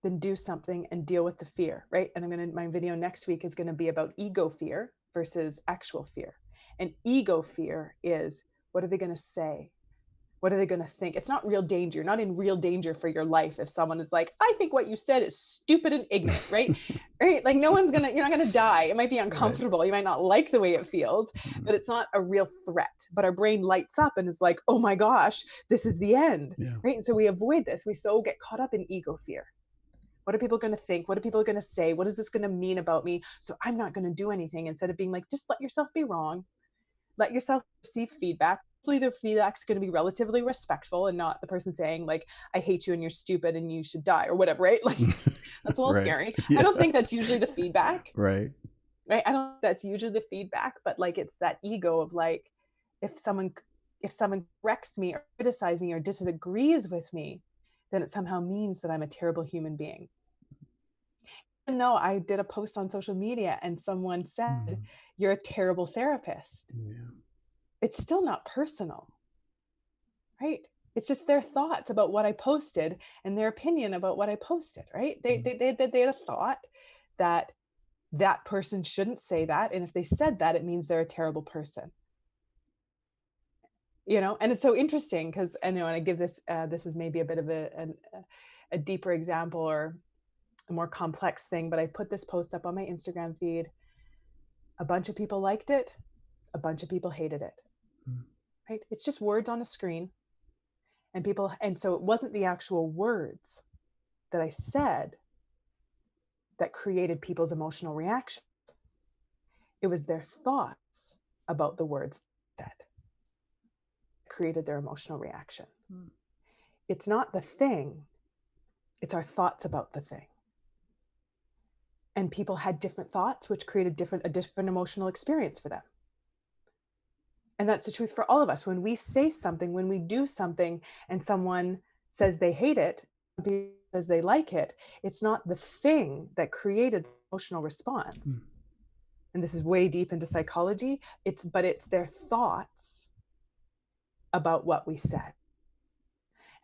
then do something and deal with the fear, right? And my video next week is going to be about ego fear versus actual fear. And ego fear is, what are they going to say? What are they going to think? It's not real danger. You're not in real danger for your life if someone is like, I think what you said is stupid and ignorant, right? Right? Like you're not going to die. It might be uncomfortable. Right. You might not like the way it feels, but it's not a real threat. But our brain lights up and is like, oh my gosh, this is the end. Yeah. Right? And so we avoid this. We so get caught up in ego fear. What are people going to think? What are people going to say? What is this going to mean about me? So I'm not going to do anything, instead of being like, just let yourself be wrong. Let yourself receive feedback. Hopefully the feedback's going to be relatively respectful and not the person saying like, I hate you and you're stupid and you should die or whatever, right? Like that's a little Right. scary. Yeah. I don't think that's usually the feedback. Right. Right. I don't think that's usually the feedback, but like it's that ego of like, if someone corrects me or criticizes me or disagrees with me, then it somehow means that I'm a terrible human being. Even though I did a post on social media and someone said, you're a terrible therapist. Yeah. It's still not personal, right? It's just their thoughts about what I posted and their opinion about what I posted, right? They had a thought that that person shouldn't say that. And if they said that, it means they're a terrible person. And it's so interesting because I know, and I give this, this is maybe a bit of a deeper example or a more complex thing, but I put this post up on my Instagram feed. A bunch of people liked it. A bunch of people hated it, right? It's just words on a screen. And so it wasn't the actual words that I said that created people's emotional reactions. It was their thoughts about the words that created their emotional reaction. It's not the thing, it's our thoughts about the thing. And people had different thoughts, which created a different emotional experience for them. And that's the truth for all of us. When we say something, when we do something, and someone says they hate it, says they like it, it's not the thing that created the emotional response. And this is way deep into psychology. But it's their thoughts about what we said.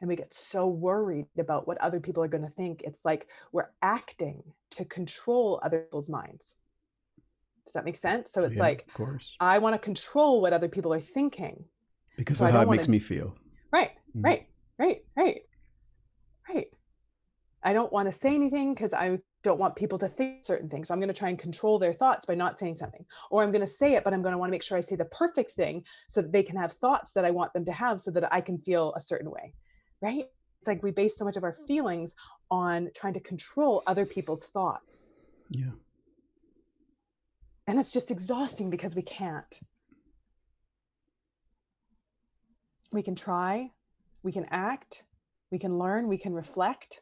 And we get so worried about what other people are going to think. It's like we're acting to control other people's minds. Does that make sense? So it's Yeah, like, of course. I want to control what other people are thinking. Because So of I how don't it want makes to, me feel. right, Mm. right, right, right, right. I don't want to say anything because I don't want people to think certain things. So I'm going to try and control their thoughts by not saying something. Or I'm going to say it, but I'm going to want to make sure I say the perfect thing so that they can have thoughts that I want them to have so that I can feel a certain way. Right? It's like we base so much of our feelings on trying to control other people's thoughts. Yeah. And it's just exhausting because we can't. We can try, we can act, we can learn, we can reflect,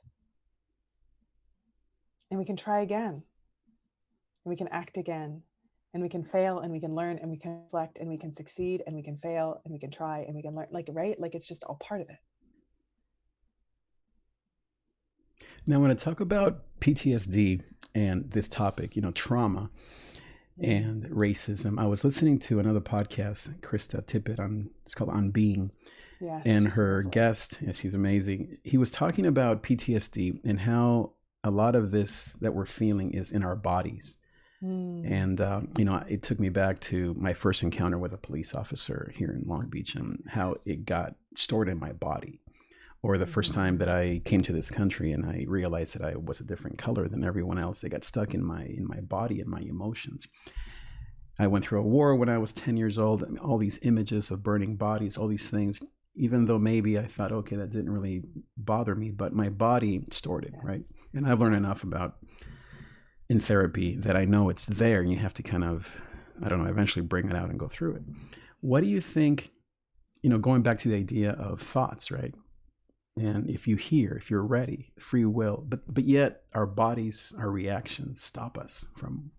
and we can try again. And we can act again. And we can fail and we can learn and we can reflect and we can succeed and we can fail and we can try and we can learn. Like, right? Like, it's just all part of it. Now, when I talk about PTSD and this topic, trauma and racism, I was listening to another podcast, Krista Tippett, it's called On Being. Yes, and she's her lovely. guest, she's amazing. He was talking about PTSD and how a lot of this that we're feeling is in our bodies. And, it took me back to my first encounter with a police officer here in Long Beach and how it got stored in my body. Or the first time that I came to this country and I realized that I was a different color than everyone else. It got stuck in my body and my emotions. I went through a war when I was 10 years old. I mean, all these images of burning bodies, all these things, even though maybe I thought, okay, that didn't really bother me, but my body stored it, right? And I've learned enough in therapy that I know it's there and you have to kind of, eventually bring it out and go through it. What do you think, going back to the idea of thoughts, right? And if you're ready, free will, but yet our bodies, our reactions stop us from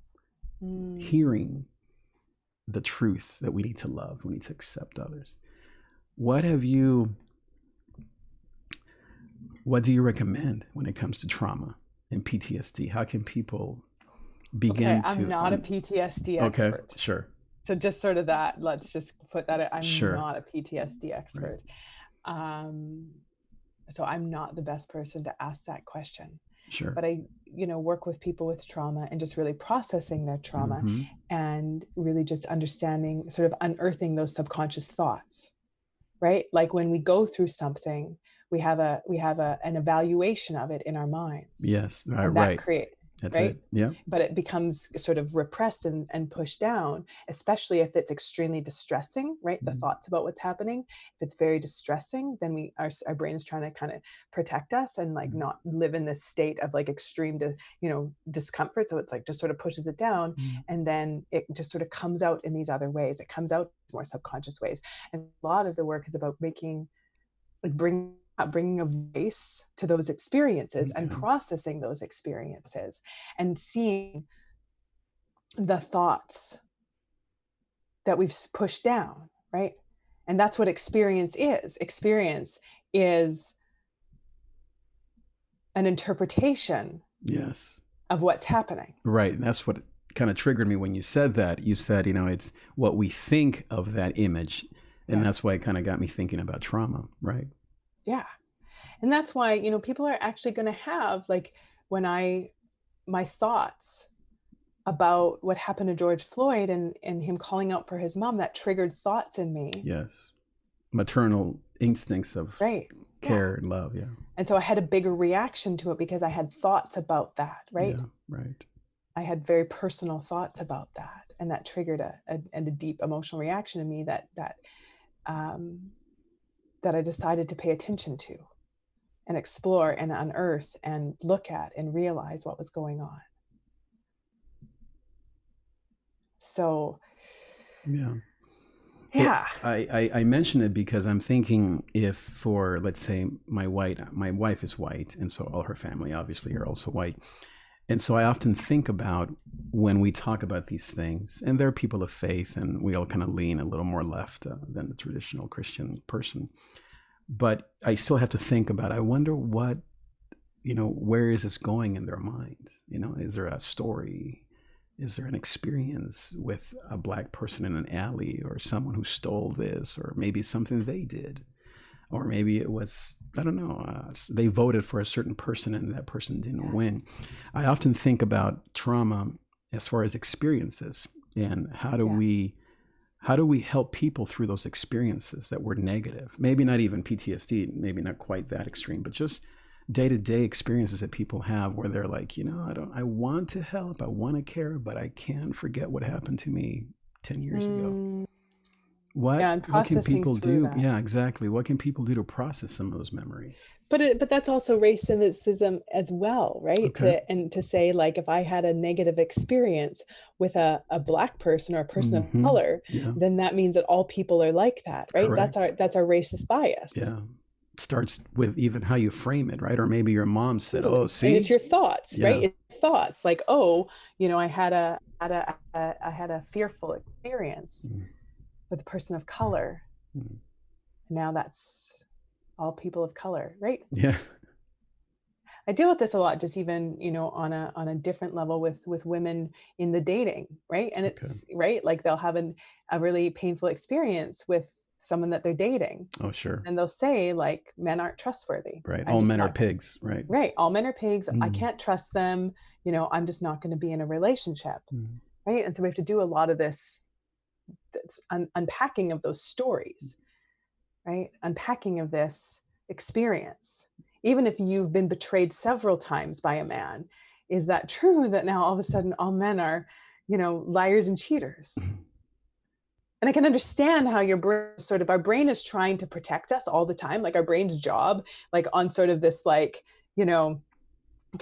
hearing the truth that we need to love, we need to accept others. What do you recommend when it comes to trauma and PTSD? How can people begin to... I'm not a PTSD expert. Okay, sure. So just sort of that, let's just put that out. I'm Sure. not a PTSD expert. Right. So I'm not the best person to ask that question. Sure. But I, work with people with trauma and just really processing their trauma and really just understanding, sort of unearthing those subconscious thoughts, right? Like when we go through something, we have an evaluation of it in our minds. Yes, right. That's right? it. Yeah. But it becomes sort of repressed and pushed down, especially if it's extremely distressing, right? The thoughts about what's happening. If it's very distressing, then our brain is trying to kind of protect us and like not live in this state of like extreme discomfort. So it's like just sort of pushes it down. And then it just sort of comes out in these other ways. It comes out in more subconscious ways. And a lot of the work is about bringing a voice to those experiences and processing those experiences and seeing the thoughts that we've pushed down, right? And that's what experience is. Experience is an interpretation of what's happening. Right. And that's what kind of triggered me when you said that. You said, it's what we think of that image. And that's why it kind of got me thinking about trauma, right? Yeah. And that's why, people are actually going to have like my thoughts about what happened to George Floyd and him calling out for his mom, that triggered thoughts in me. Yes. Maternal instincts of care and love. Yeah. And so I had a bigger reaction to it because I had thoughts about that. Right. Yeah, right. I had very personal thoughts about that. And that triggered a deep emotional reaction in me that I decided to pay attention to and explore and unearth and look at and realize what was going on. So, I mention it because I'm thinking if for, let's say, my wife is white, and so all her family obviously are also white. And so I often think about when we talk about these things, and there are people of faith, and we all kind of lean a little more left than the traditional Christian person. But I still have to think about, I wonder what, where is this going in their minds? Is there a story? Is there an experience with a Black person in an alley, or someone who stole this, or maybe something they did? Or maybe it was, I don't know, they voted for a certain person and that person didn't win. I often think about trauma as far as experiences. And how do we help people through those experiences that were negative? Maybe not even PTSD, maybe not quite that extreme, but just day-to-day experiences that people have where they're like, I want to help, I want to care, but I can't forget what happened to me 10 years ago. What can people do? That. Yeah, exactly. What can people do to process some of those memories? But that's also racism as well, right? Okay. To say, like, if I had a negative experience with a Black person or a person of color, then that means that all people are like that, right? Correct. That's our racist bias. Yeah. Starts with even how you frame it, right? Or maybe your mom said, "Oh, see," and it's your thoughts, right? It's thoughts like, "Oh, I had a fearful experience with a person of color. Now that's all people of color," right? Yeah. I deal with this a lot, just even, on a different level with women in the dating, right? And it's right, like they'll have a really painful experience with someone that they're dating. Oh, sure. And they'll say, like, men aren't trustworthy. Right. All men are pigs, right? Right. All men are pigs. I can't trust them. I'm just not going to be in a relationship. Right. And so we have to do a lot of this unpacking of those stories, right? Unpacking of this experience. Even if you've been betrayed several times by a man, is that true that now all of a sudden all men are, liars and cheaters? And I can understand how our brain is trying to protect us all the time. Like, our brain's job, like on sort of this, like,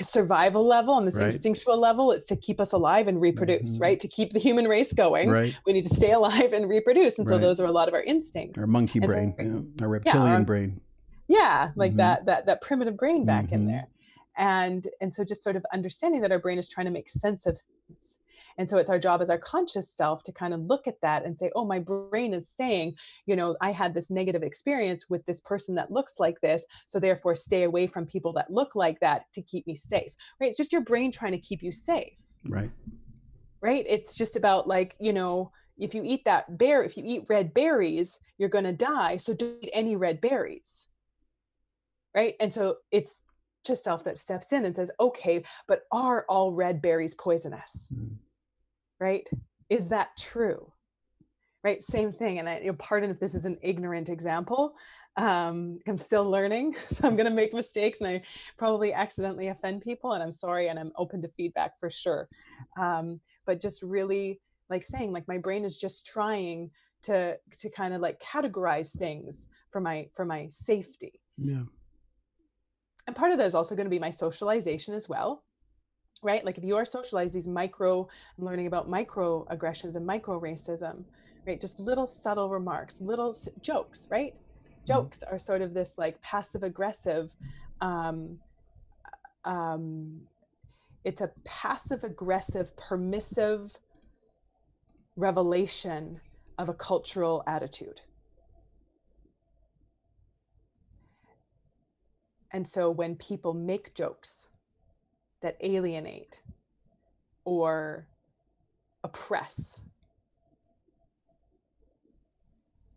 survival level, on this instinctual level, it's to keep us alive and reproduce, right? To keep the human race going, we need to stay alive and reproduce. And so those are a lot of our instincts. Our monkey brain, our reptilian brain. Yeah, like that primitive brain back in there. And so just sort of understanding that our brain is trying to make sense of things. And so it's our job as our conscious self to kind of look at that and say, oh, my brain is saying, I had this negative experience with this person that looks like this, so therefore stay away from people that look like that to keep me safe, right? It's just your brain trying to keep you safe. Right. Right? It's just about, like, if you eat red berries, you're going to die. So don't eat any red berries. Right? And so it's just self that steps in and says, okay, but are all red berries poisonous? Right? Is that true? Right? Same thing. And pardon if this is an ignorant example. I'm still learning, so I'm going to make mistakes, and I probably accidentally offend people, and I'm sorry, and I'm open to feedback for sure. But just really, like, saying, like, my brain is just trying to kind of like categorize things for my safety. Yeah. And part of that is also going to be my socialization as well. Right? Like, if you are socialized, learning about microaggressions and micro racism, right? Just little subtle remarks, little jokes, right? Jokes are sort of this, like, passive aggressive, it's a passive aggressive, permissive revelation of a cultural attitude. And so when people make jokes that alienate or oppress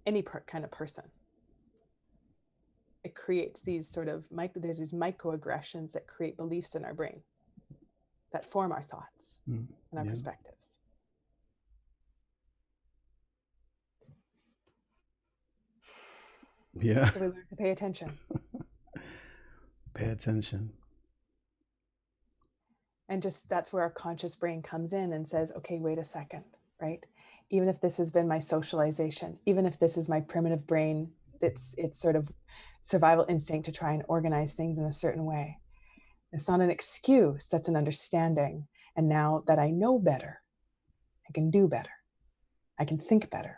any kind of person, it creates these sort of there's these microaggressions that create beliefs in our brain that form our thoughts and our perspectives. Yeah. So we learn to pay attention. Pay attention. And just, that's where our conscious brain comes in and says, okay, wait a second, right? Even if this has been my socialization, even if this is my primitive brain, it's sort of survival instinct to try and organize things in a certain way. It's not an excuse, that's an understanding. And now that I know better, I can do better. I can think better.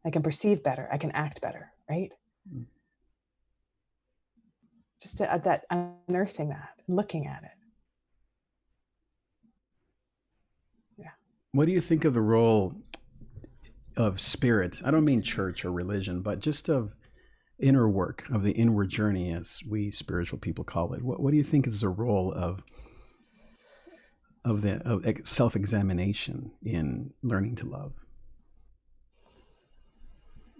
I can perceive better. I can act better, right? Just that unearthing that, looking at it. Yeah. What do you think of the role of spirit? I don't mean church or religion, but just of inner work, of the inward journey, as we spiritual people call it. What do you think is the role of self-examination in learning to love?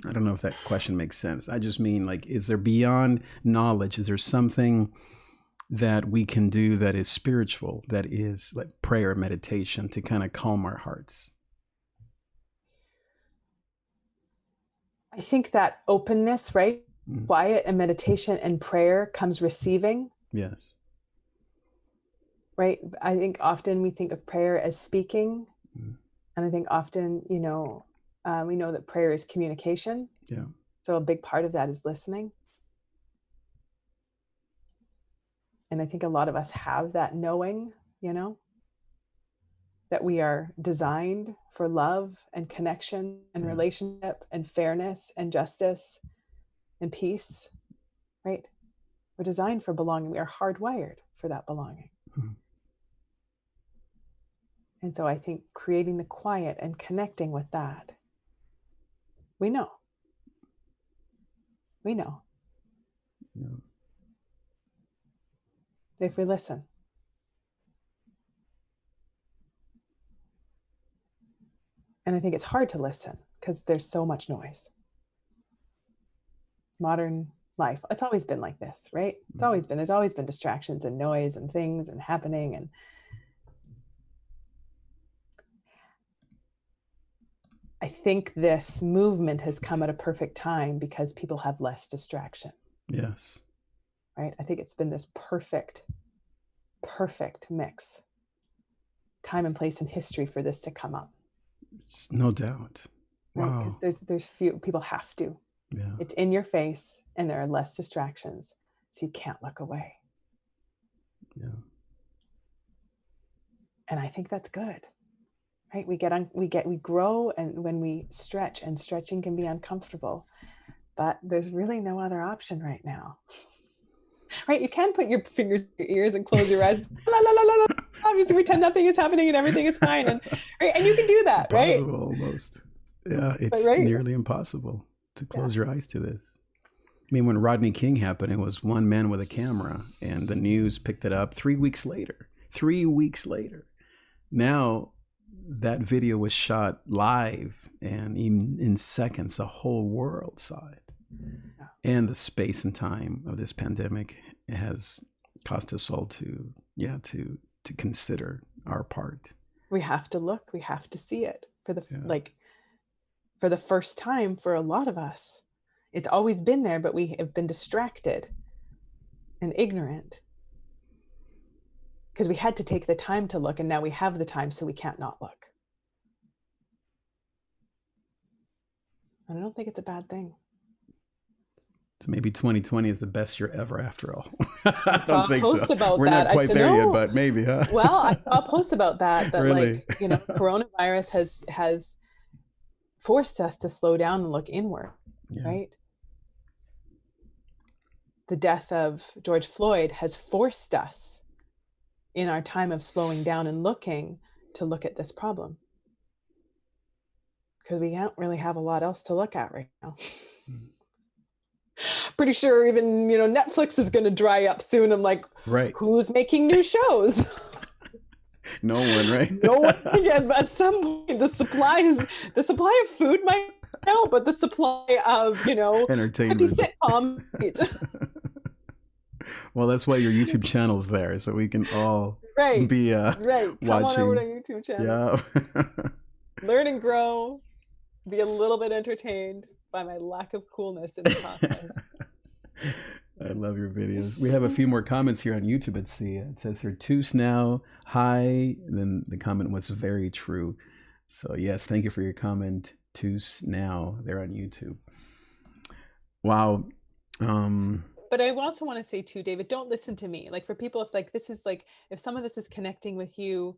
I don't know if that question makes sense. I just mean, like, is there beyond knowledge? Is there something that we can do that is spiritual, that is like prayer, meditation, to kind of calm our hearts? I think that openness, right? Mm. Quiet and meditation and prayer comes receiving, Yes. right? I think often we think of prayer as speaking. Mm. And I think often, we know that prayer is communication. Yeah. So a big part of that is listening. And I think a lot of us have that knowing, that we are designed for love and connection and Yeah. relationship and fairness and justice and peace, right? We're designed for belonging. We are hardwired for that belonging. Mm. And so I think creating the quiet and connecting with that, we know. Yeah. If we listen. And I think it's hard to listen because there's so much noise. Modern life, it's always been like this, right? There's always been distractions and noise and things and happening. And I think this movement has come at a perfect time because people have less distraction. Yes. Right? I think it's been this perfect mix, time and place in history for this to come up. No doubt. Right? Wow. Because there's few people have to. Yeah. It's in your face and there are less distractions. So you can't look away. Yeah. And I think that's good. Right? We grow, and when we stretch, and stretching can be uncomfortable, but there's really no other option right now. Right? You can put your fingers in your ears and close your eyes. La, la, la, la, la. Obviously pretend nothing is happening and everything is fine. And right? And you can do that, it's right? impossible almost. Yeah, it's right? nearly impossible to close your eyes to this. I mean, when Rodney King happened, it was one man with a camera, and the news picked it up 3 weeks later. 3 weeks later. Now, that video was shot live, and in seconds, the whole world saw it. Yeah. And the space and time of this pandemic has caused us all to consider our part. We have to look. We have to see it for the first time for a lot of us. It's always been there, but we have been distracted and ignorant because we had to take the time to look, and now we have the time, so we can't not look. And I don't think it's a bad thing. So maybe 2020 is the best year ever after all. I don't think so. About We're that. not quite there yet, but maybe, huh? Well, I saw a post about that really? Coronavirus has forced us to slow down and look inward, right? The death of George Floyd has forced us in our time of slowing down and looking to look at this problem. Because we don't really have a lot else to look at right now. Pretty sure even, Netflix is going to dry up soon. I'm like, right. Who's making new shows? No one, right? No one again. But at some point, the supply of food might know, but the supply of, entertainment. Sitcom. Well, that's why your YouTube channel's there, so we can all be Come watching. on over to YouTube channel. Yeah. Learn and grow. Be a little bit entertained by my lack of coolness in the process. I love your videos. We have a few more comments here on YouTube. Let's see. It says here, Toos now, hi. And then the comment was very true. So yes, thank you for your comment, Toos now. They're on YouTube. Wow. But I also want to say too, David, don't listen to me. Like for people, if some of this is connecting with you,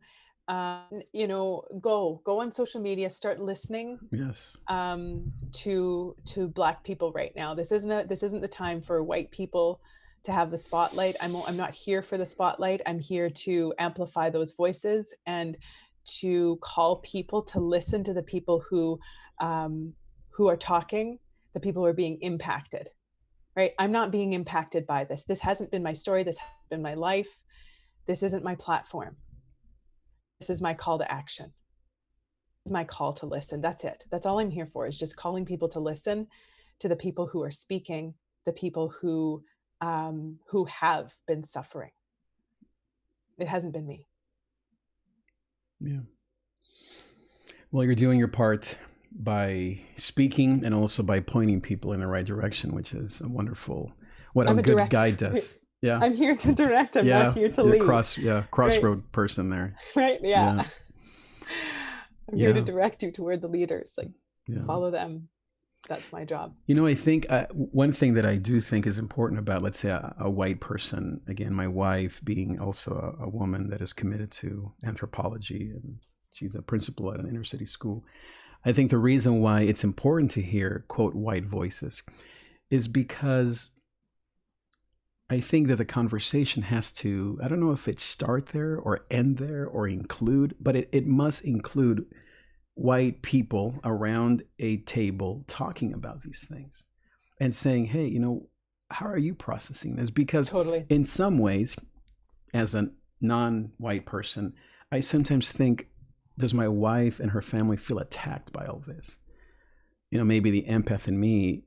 go on social media, start listening. Yes. To Black people right now. This isn't the time for white people to have the spotlight. I'm not here for the spotlight. I'm here to amplify those voices and to call people to listen to the people who are talking, the people who are being impacted. Right? I'm not being impacted by this. This hasn't been my story. This hasn't been my life. This isn't my platform. This is my call to action. This is my call to listen. That's it. That's all I'm here for, is just calling people to listen to the people who are speaking, the people who have been suffering. It hasn't been me. Yeah. Well, you're doing your part. by speaking and also by pointing people in the right direction, which is a wonderful, what I'm a a good director. guide does. Yeah. I'm here to direct. I'm not here to lead. Crossroad person there. Right. Yeah. I'm here to Yeah. direct you toward the leaders. Like, follow them. That's my job. You know, I think one thing that I do think is important about, let's say, a white person, again, my wife being also a woman that is committed to anthropology, and she's a principal at an inner city school. I think the reason why it's important to hear, quote, white voices is because I think that the conversation has to, I don't know if it start there or end there or include, but it must include white people around a table talking about these things and saying, hey, you know, how are you processing this? Because in some ways, as a non-white person, I sometimes think, does my wife and her family feel attacked by all this? You know, maybe the empath in me,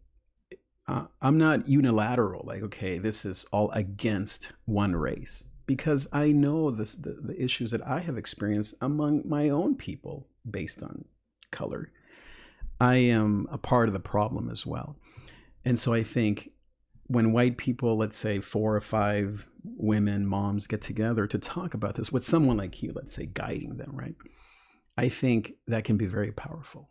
I'm not unilateral, like, okay, this is all against one race, because I know the issues that I have experienced among my own people based on color. I am a part of the problem as well. And so I think when white people, let's say 4 or 5 women, moms get together to talk about this with someone like you, let's say guiding them, right? I think that can be very powerful.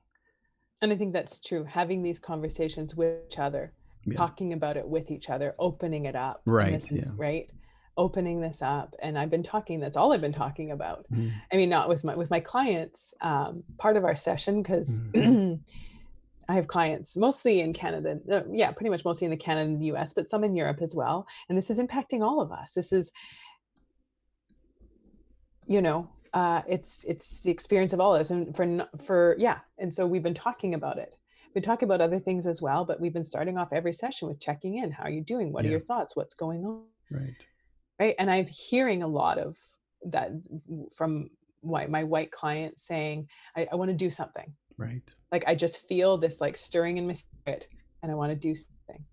And I think that's true. Having these conversations with each other, talking about it with each other, opening it up. Right. Right. Opening this up. And I've been talking, that's all I've been talking about. I mean, not with my clients, part of our session, because I have clients mostly in Canada. Pretty much mostly in the Canada and the US, but some in Europe as well. And this is impacting all of us. This is, you know, it's the experience of all of us. And and so we've been talking about it. We talk about other things as well, but we've been starting off every session with checking in. How are you doing? What are your thoughts? What's going on? Right. And I'm hearing a lot of that from my white clients saying, I want to do something. Right. Like, I just feel this like stirring in my spirit and I want to do something.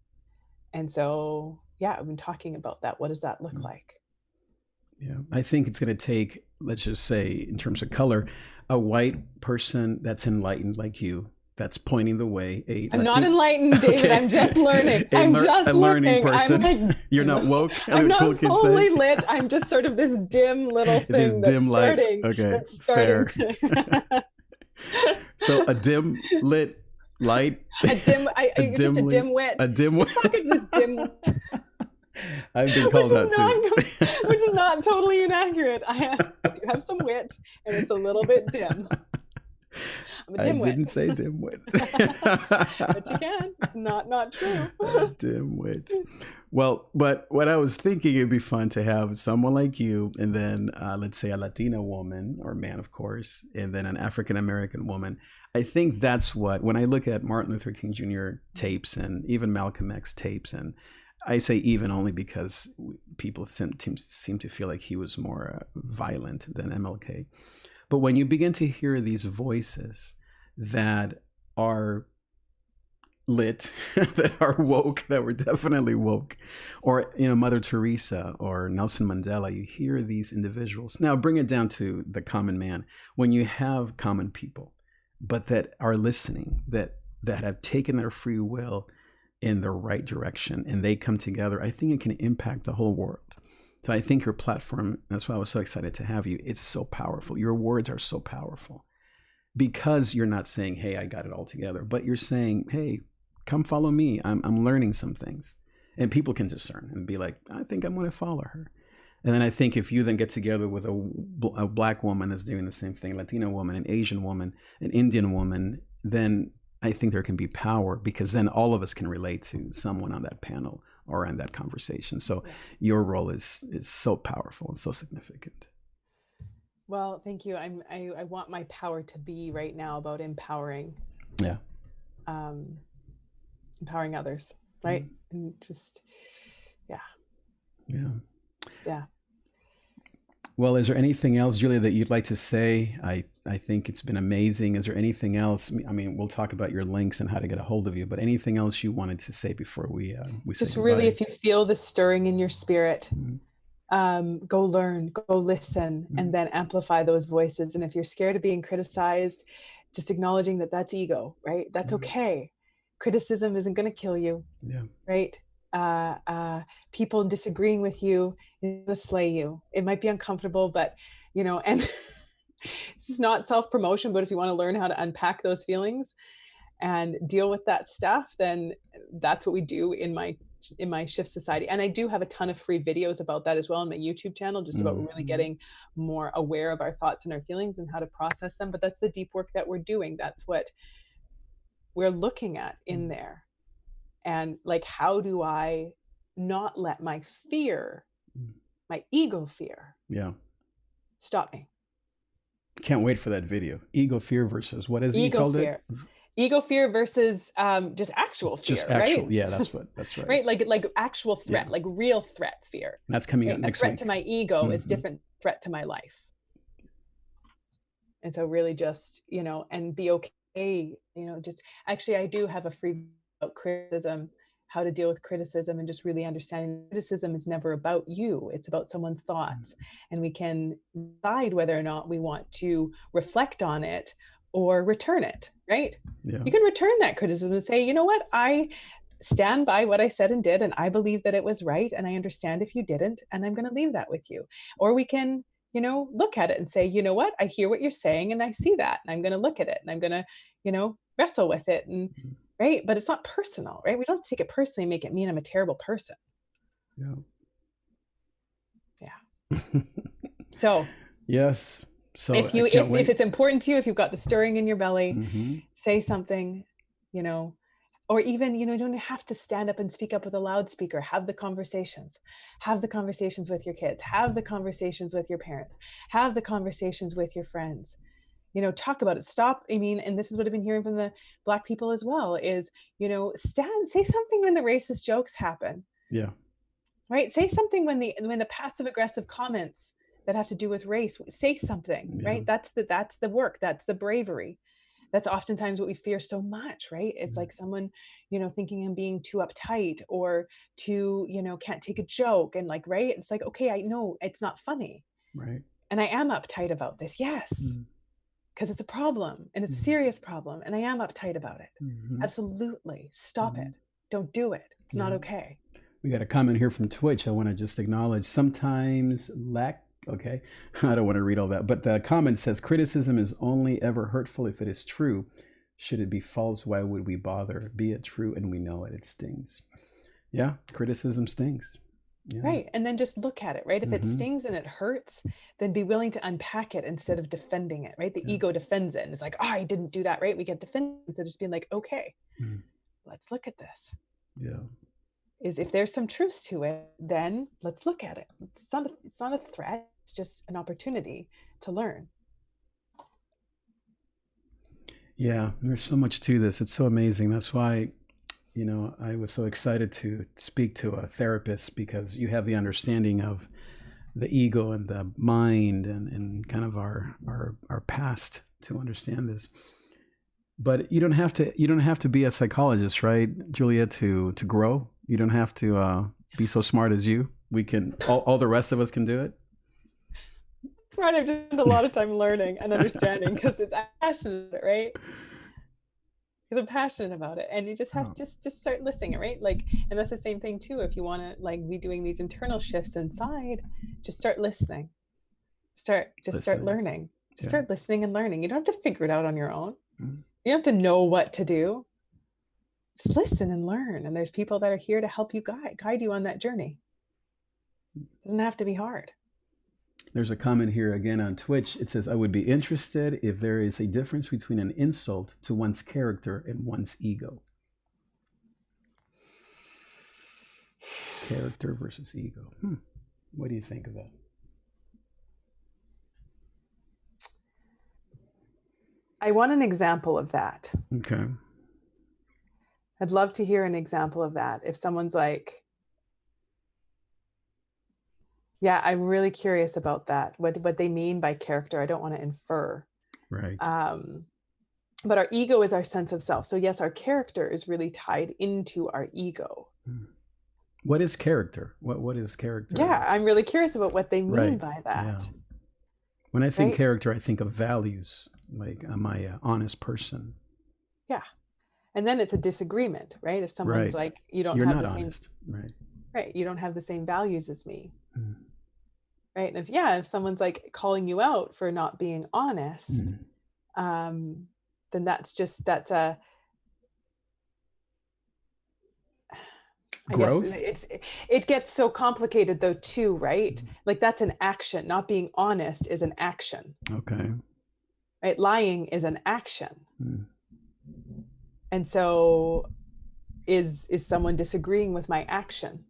And so, I've been talking about that. What does that look like? Yeah, I think it's going to take, let's just say, in terms of color, a white person that's enlightened like you, that's pointing the way. I'm not enlightened, David. I'm just learning. I'm just a learning person. Like, you're not woke. I'm not fully lit. I'm just sort of this dim little thing. This dim light. Okay, fair. So a dim lit light. Just a dim wit. A dim wit. This dim. I've been called that too. Which is not totally inaccurate. I do have some wit, and it's a little bit dim. I'm a dimwit. I didn't say dimwit. But you can. It's not true. Dimwit. Well, but what I was thinking, it'd be fun to have someone like you, and then let's say a Latina woman or man, of course, and then an African-American woman. I think that's when I look at Martin Luther King Jr. tapes and even Malcolm X tapes, and I say even only because people seem to feel like he was more violent than MLK. But when you begin to hear these voices that are lit, that are woke, that were definitely woke, or, you know, Mother Teresa or Nelson Mandela, you hear these individuals. Now bring it down to the common man. When you have common people, but that are listening, that have taken their free will in the right direction, and they come together, I think it can impact the whole world. So I think your platform, that's why I was so excited to have you. It's so powerful. Your words are so powerful because you're not saying, hey, I got it all together, but you're saying, hey, come follow me. I'm learning some things. And people can discern and be like, I think I'm going to follow her. And then I think if you then get together with a black woman that's doing the same thing, Latina woman, an Asian woman, an Indian woman, then I think there can be power, because then all of us can relate to someone on that panel or in that conversation. So your role is so powerful and so significant. Well, thank you. I want my power to be right now about empowering. Yeah. Empowering others, right? And just, yeah. Well, is there anything else, Julia, that you'd like to say? I think it's been amazing. Is there anything else? I mean, we'll talk about your links and how to get a hold of you, but anything else you wanted to say before we say just goodbye? Really, if you feel the stirring in your spirit, Go learn, go listen, and then amplify those voices. And if you're scared of being criticized, just acknowledging that that's ego, right? That's okay. Criticism isn't going to kill you, Yeah. right? People disagreeing with you is going to slay you. It might be uncomfortable, but, you know, and this is not self-promotion, but if you want to learn how to unpack those feelings and deal with that stuff, then that's what we do in my Shift Society. And I do have a ton of free videos about that as well on my YouTube channel, just about really getting more aware of our thoughts and our feelings and how to process them. But that's the deep work that we're doing. That's what we're looking at in there. And like, how do I not let my fear, my ego fear, stop me? Can't wait for that video. Ego fear versus what is it you Ego called fear. it? Ego fear versus just actual fear, Just actual, right? yeah, that's right. Right, like actual threat, like real threat fear. That's coming right? up next threat week. To my ego is different threat to my life. And so really just, you know, and be okay, you know, just actually I do have a free about criticism, how to deal with criticism, and just really understanding criticism is never about you. It's about someone's thoughts. And we can decide whether or not we want to reflect on it or return it, right? Yeah. You can return that criticism and say, you know what, I stand by what I said and did, and I believe that it was right, and I understand if you didn't, and I'm going to leave that with you. Or we can, you know, look at it and say, you know what, I hear what you're saying, and I see that, and I'm going to look at it, and I'm going to, you know, wrestle with it, and right. But it's not personal, right? We don't take it personally and make it mean I'm a terrible person. Yeah. So yes. So if it's important to you, if you've got the stirring in your belly, say something, you know, or even, you know, you don't have to stand up and speak up with a loudspeaker. Have the conversations with your kids, have the conversations with your parents, have the conversations with your friends, you know, talk about it. Stop. I mean, and this is what I've been hearing from the Black people as well is, you know, say something when the racist jokes happen. Yeah. Right. Say something when the passive aggressive comments that have to do with race, say something, right? That's the work. That's the bravery. That's oftentimes what we fear so much, right? It's like someone, you know, thinking I'm being too uptight or too, you know, can't take a joke. And like, right. It's like, okay, I know it's not funny. Right. And I am uptight about this. Yes. Because it's a problem and it's a serious problem. And I am uptight about it. Absolutely. Stop it. Don't do it. It's not okay. We got a comment here from Twitch. I want to just acknowledge sometimes okay, I don't want to read all that, but the comment says criticism is only ever hurtful if it is true. Should it be false, why would we bother? Be it true and we know it, it stings. Yeah, criticism stings. Yeah. Right. And then just look at it, right? If it stings and it hurts, then be willing to unpack it instead of defending it, right? The ego defends it and it's like, oh, I didn't do that, right? We get defended instead of just being like, okay, let's look at this. Yeah. Is if there's some truth to it, then let's look at it. It's not a threat. It's just an opportunity to learn. Yeah, there's so much to this. It's so amazing. That's why, you know, I was so excited to speak to a therapist because you have the understanding of the ego and the mind and kind of our past to understand this. But you don't have to be a psychologist, right, Julia, to grow. You don't have to be so smart as you. We can, all the rest of us can do it. Right, I've spent a lot of time learning and understanding because I'm passionate, right? Because I'm passionate about it, and you just have to just start listening, right? Like, and that's the same thing too. If you want to like be doing these internal shifts inside, just start listening. Start learning. Just start listening and learning. You don't have to figure it out on your own. You don't have to know what to do. Just listen and learn. And there's people that are here to help you guide you on that journey. It doesn't have to be hard. There's a comment here again on Twitch. It says, I would be interested if there is a difference between an insult to one's character and one's ego. Character versus ego. What do you think of that? I want an example of that. Okay. I'd love to hear an example of that. If someone's like, yeah, I'm really curious about that. What they mean by character. I don't want to infer. Right. But our ego is our sense of self. So yes, our character is really tied into our ego. What is character? What is character? Yeah, I'm really curious about what they mean Right. by that. Yeah. When I think Right? character, I think of values. Like, am I an honest person? Yeah. And then it's a disagreement, right? If someone's Right. like, you don't You're have not the same, honest. Right. right, you don't have the same values as me. Mm. Right. And if someone's like calling you out for not being honest, Mm. then that's a, I Growth? guess it gets so complicated though too, right? Like that's an action. Not being honest is an action, Okay. right? Lying is an action. Mm. And so is someone disagreeing with my action?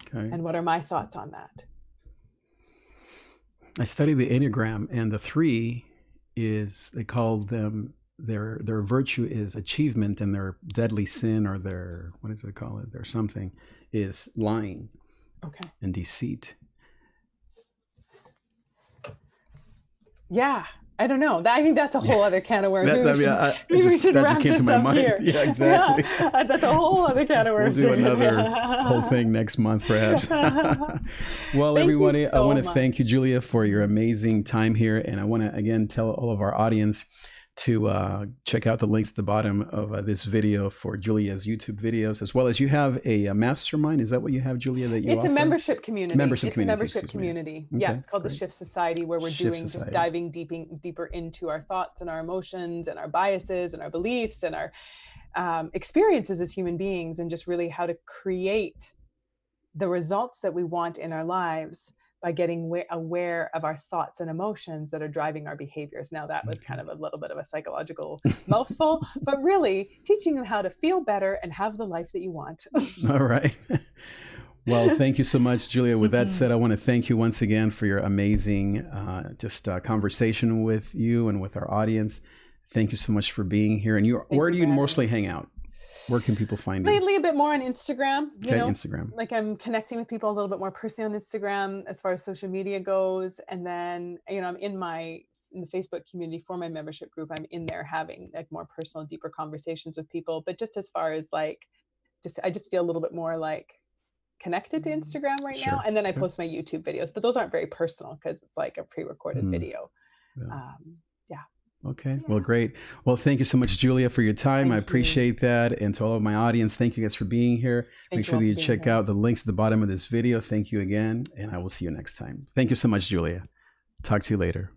Okay. And what are my thoughts on that? I study the Enneagram, and the 3 is, they call them, their virtue is achievement, and their deadly sin, or their, what do they call it? Their something is lying. Okay. And deceit. Yeah. I don't know. I think that's a whole other can of worms. That just came to my mind. Here. Yeah, exactly. Yeah, that's a whole other can of worms. We'll do another whole thing next month, perhaps. Well, everybody, I want to thank you, Julia, for your amazing time here. And I want to, again, tell all of our audience to check out the links at the bottom of this video for Julia's YouTube videos, as well as you have a mastermind. Is that what you have, Julia, that you offer? It's a membership community. Okay, Yeah, it's called the great. Shift Society, where we're just diving deeper into our thoughts and our emotions and our biases and our beliefs and our experiences as human beings, and just really how to create the results that we want in our lives by getting aware of our thoughts and emotions that are driving our behaviors. Now, that was kind of a little bit of a psychological mouthful, but really teaching you how to feel better and have the life that you want. All right. Well, thank you so much, Julia. With that said, I want to thank you once again for your amazing conversation with you and with our audience. Thank you so much for being here. And where do you mostly hang out? Where can people find you? Lately, a bit more on Instagram. Okay, Instagram. Like I'm connecting with people a little bit more personally on Instagram as far as social media goes. And then, I'm in the Facebook community for my membership group. I'm in there having like more personal, deeper conversations with people. But just as far as like, I just feel a little bit more like connected to Instagram right now. And then I post my YouTube videos, but those aren't very personal because it's like a pre-recorded video. Yeah. Okay. Well, great. Well, thank you so much, Julia, for your time. I appreciate that. And to all of my audience, thank you guys for being here. Make sure that you check out the links at the bottom of this video. Thank you again. And I will see you next time. Thank you so much, Julia. Talk to you later.